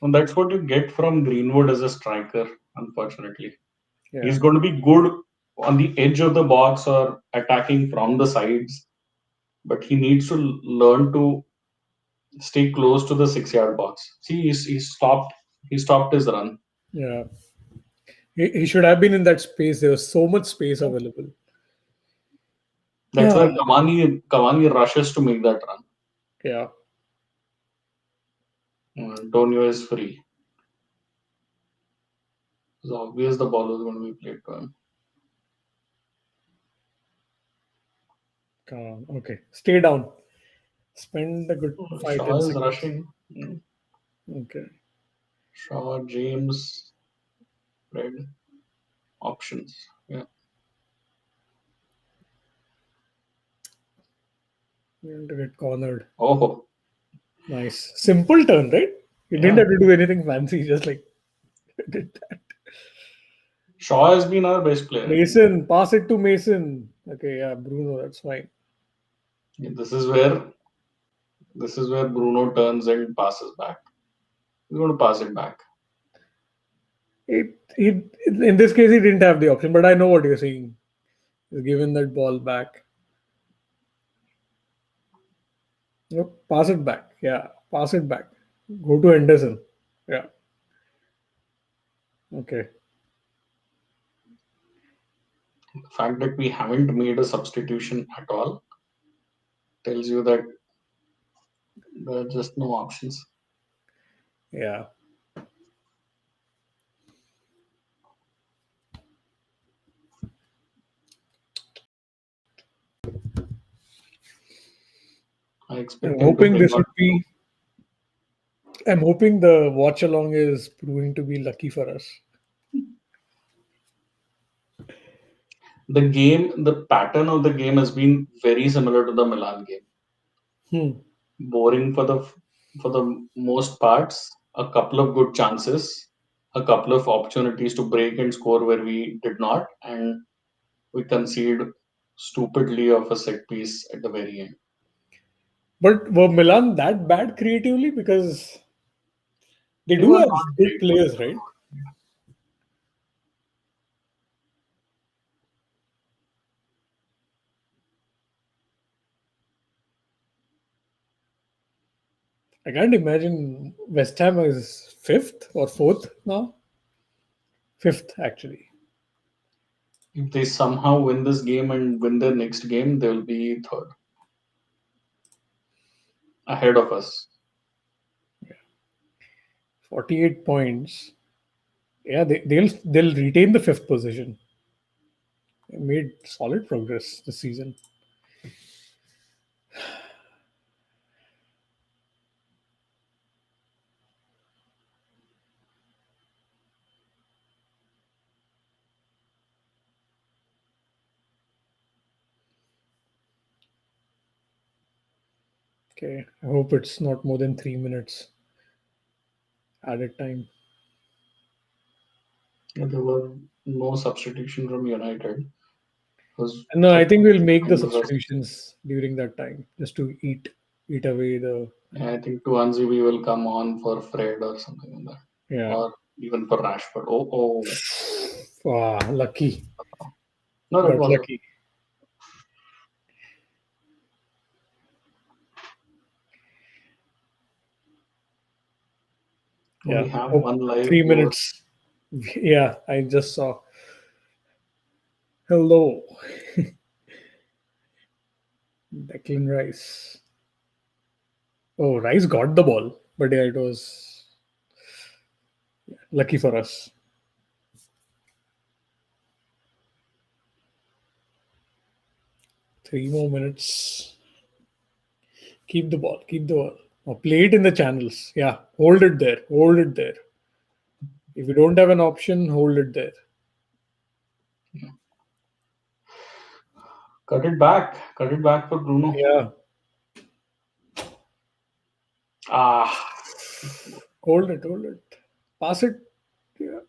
And that's what you get from Greenwood as a striker. Unfortunately, Yeah. he's going to be good on the edge of the box or attacking from the sides, but he needs to learn to stay close to the 6 yard box. See, he stopped. He stopped his run. Yeah. He should have been in that space. There was so much space available. That's why Ah, Cavani rushes to make that run. yeah. Antonio is free. It's obvious the ball was going to be played to him. Come on. Okay. Stay down. Spend a good 5 Shaw 10 is seconds. rushing. Okay. Shaw, James, Fred. Options. Yeah. And to get cornered. Oh, Nice. Simple turn, right? You didn't yeah. have to do anything fancy. Just like did that. Shaw has been our best player. Mason, pass it to Mason. Okay, yeah, Bruno, that's fine. This is where Bruno turns and passes back. He's going to pass it back. In this case, he didn't have the option, but I know what you're saying. He's given that ball back. Nope, pass it back. Yeah, pass it back. Go to Henderson. Yeah. Okay. The fact that we haven't made a substitution at all tells you that there are just no options. Yeah. I expect I'm him to hoping bring this on. would be. I'm hoping the watch along is proving to be lucky for us. The pattern of the game has been very similar to the Milan game. Boring for the most parts. A couple of good chances, a couple of opportunities to break and score where we did not, and we concede stupidly of a set piece at the very end. But were Milan that bad creatively? Because they They do were have not good great. players, right? I can't imagine West Ham is fifth or fourth now. Fifth, actually. If they somehow win this game and win their next game, they will be third, ahead of us. 48 points. Yeah, they'll retain the fifth position. They made solid progress this season. Okay, I hope it's not more than 3 minutes added time. Yeah, there were no substitution from United. Because And no, I think we'll make the was a- substitutions during that time just to eat away the. I think Tuanzebe will come on for Fred or something like that, Yeah. or even for Rashford. Oh, Wow, lucky. no, that Got was lucky. we Yeah. have Oh, one live 3 minutes. Yeah, I just saw. Hello. Declan Rice. Oh, Rice got the ball, but yeah, it was lucky for us. Three more minutes. Keep the ball. Keep the ball. Or play it in the channels. Yeah, hold it there. Hold it there. If you don't have an option, hold it there. Cut it back for Bruno. Yeah, hold it. Hold it. Pass it. Yeah.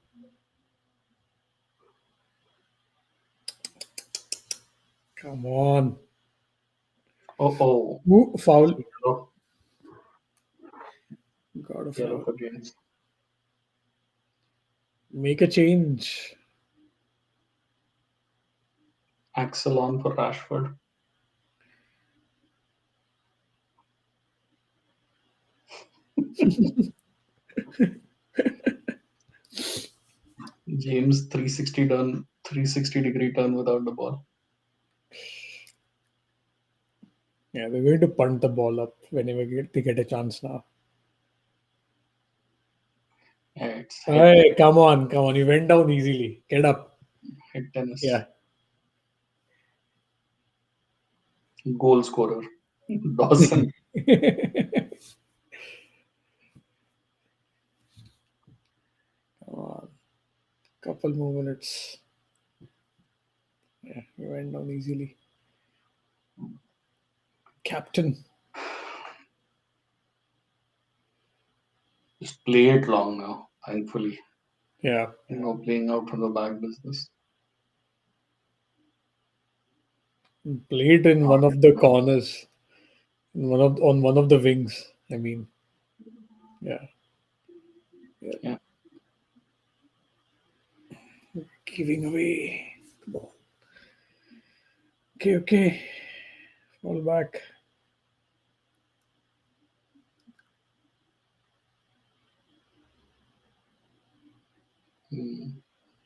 Come on. Oh, Ooh, foul. yellow, God of yellow love. for James. Make a change. Axel on for Rashford. James 360 degree turn without the ball. Yeah, they're going to punt the ball up whenever they get a chance now. Yeah, it's Hey, come on, come on. You went down easily. Get up. hit tennis. Yeah. Goal scorer. Dawson. Come on. Couple more minutes. Yeah, you went down easily. Captain. Just play it long now, thankfully. Yeah. Playing out from the back business. Played in one of the corners. On one of the wings. I mean. Yeah. Yeah. Giving away. Come on. Okay. Fall back.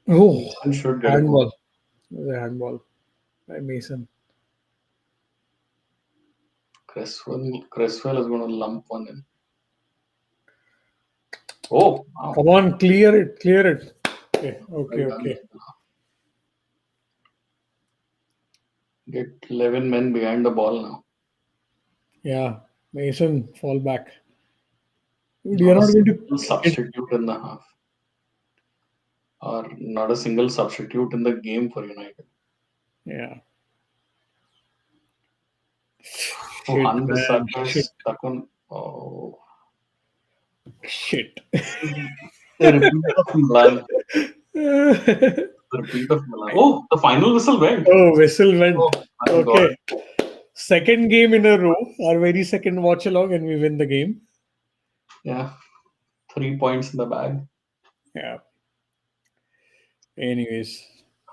Oh, Mason should get a goal. handball. It was a handball by Mason. Cresswell is going to lump one in. Oh, wow. Come on, clear it. Okay. Well done. Get 11 men behind the ball now. Yeah, Mason, fall back. Dude, you're not going to Substitute in the half. or not a single substitute in the game for United. Yeah. Oh, Shit, Van man. Bissaka Shit. is stuck on. Oh, Shit. the repeat of Milan. The repeat of Milan. Oh, the final whistle went. Oh, whistle went. Oh my Okay. God. Second game in a row, our very second watch along, and we win the game. Yeah, 3 points in the bag. Yeah. Anyways,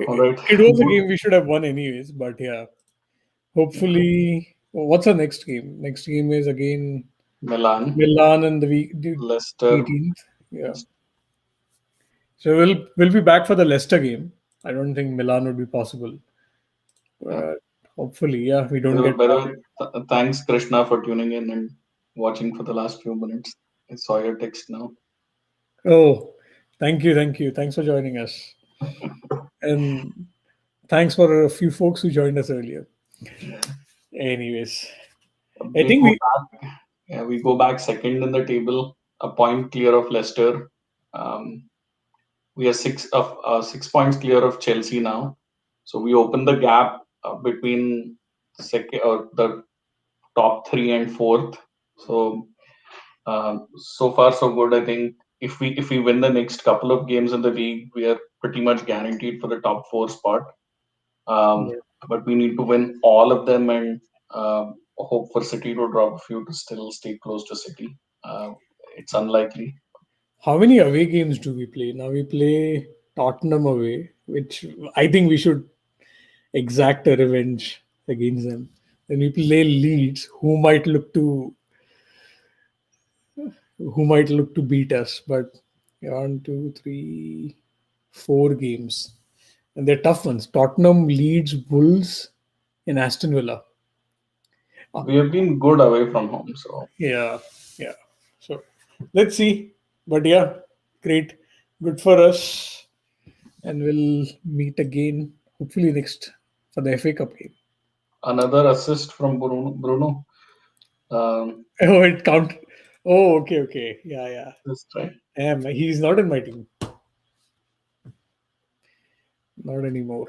All right. it was a game we should have won anyways, but yeah. Hopefully, what's our next game? Next game is again Milan, Milan and the week Leicester. 18th. Yeah. So we'll be back for the Leicester game. I don't think Milan would be possible. But hopefully, yeah, we don't get. By the way, thanks Krishna for tuning in and watching for the last few minutes. I saw your text now. Oh, thank you. Thanks for joining us. And thanks for a few folks who joined us earlier. Anyways, I think we go back second in the table, a point clear of Leicester. We are 6 points clear of Chelsea now. So we open the gap between second or the top 3 and 4th. So so far so good. I think if we win the next couple of games in the league, we are pretty much guaranteed for the top 4 spot. But we need to win all of them and hope for City to drop a few to still stay close to City. It's unlikely. how many away games do we play? Now we play Tottenham away, which I think we should exact a revenge against them. Then we play Leeds, who might look to beat us. But 1, 2, 3, 4 games, and they're tough ones. Tottenham, Leeds, Wolves, and Aston Villa. We have been good away from home, so Yeah. So let's see. But yeah, great, good for us, and we'll meet again hopefully next for the FA Cup game. another assist from Bruno. Oh, it count. Oh, okay. Yeah. That's right. He's not in my team. Not anymore.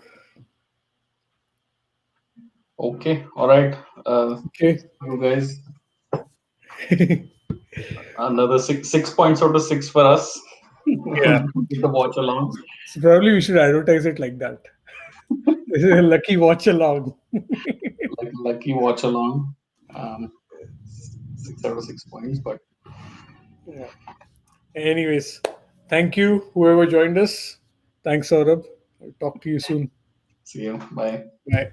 Okay, all right. Okay. You guys, another 6 points out of 6 for us. Yeah. The watch along. So probably we should advertise it like that. This is a lucky watch along. Like lucky watch along. 6 out of 6 points, but Yeah. Anyways, thank you, whoever joined us. Thanks, Saurabh. I'll talk to you soon. see you. Bye. Bye.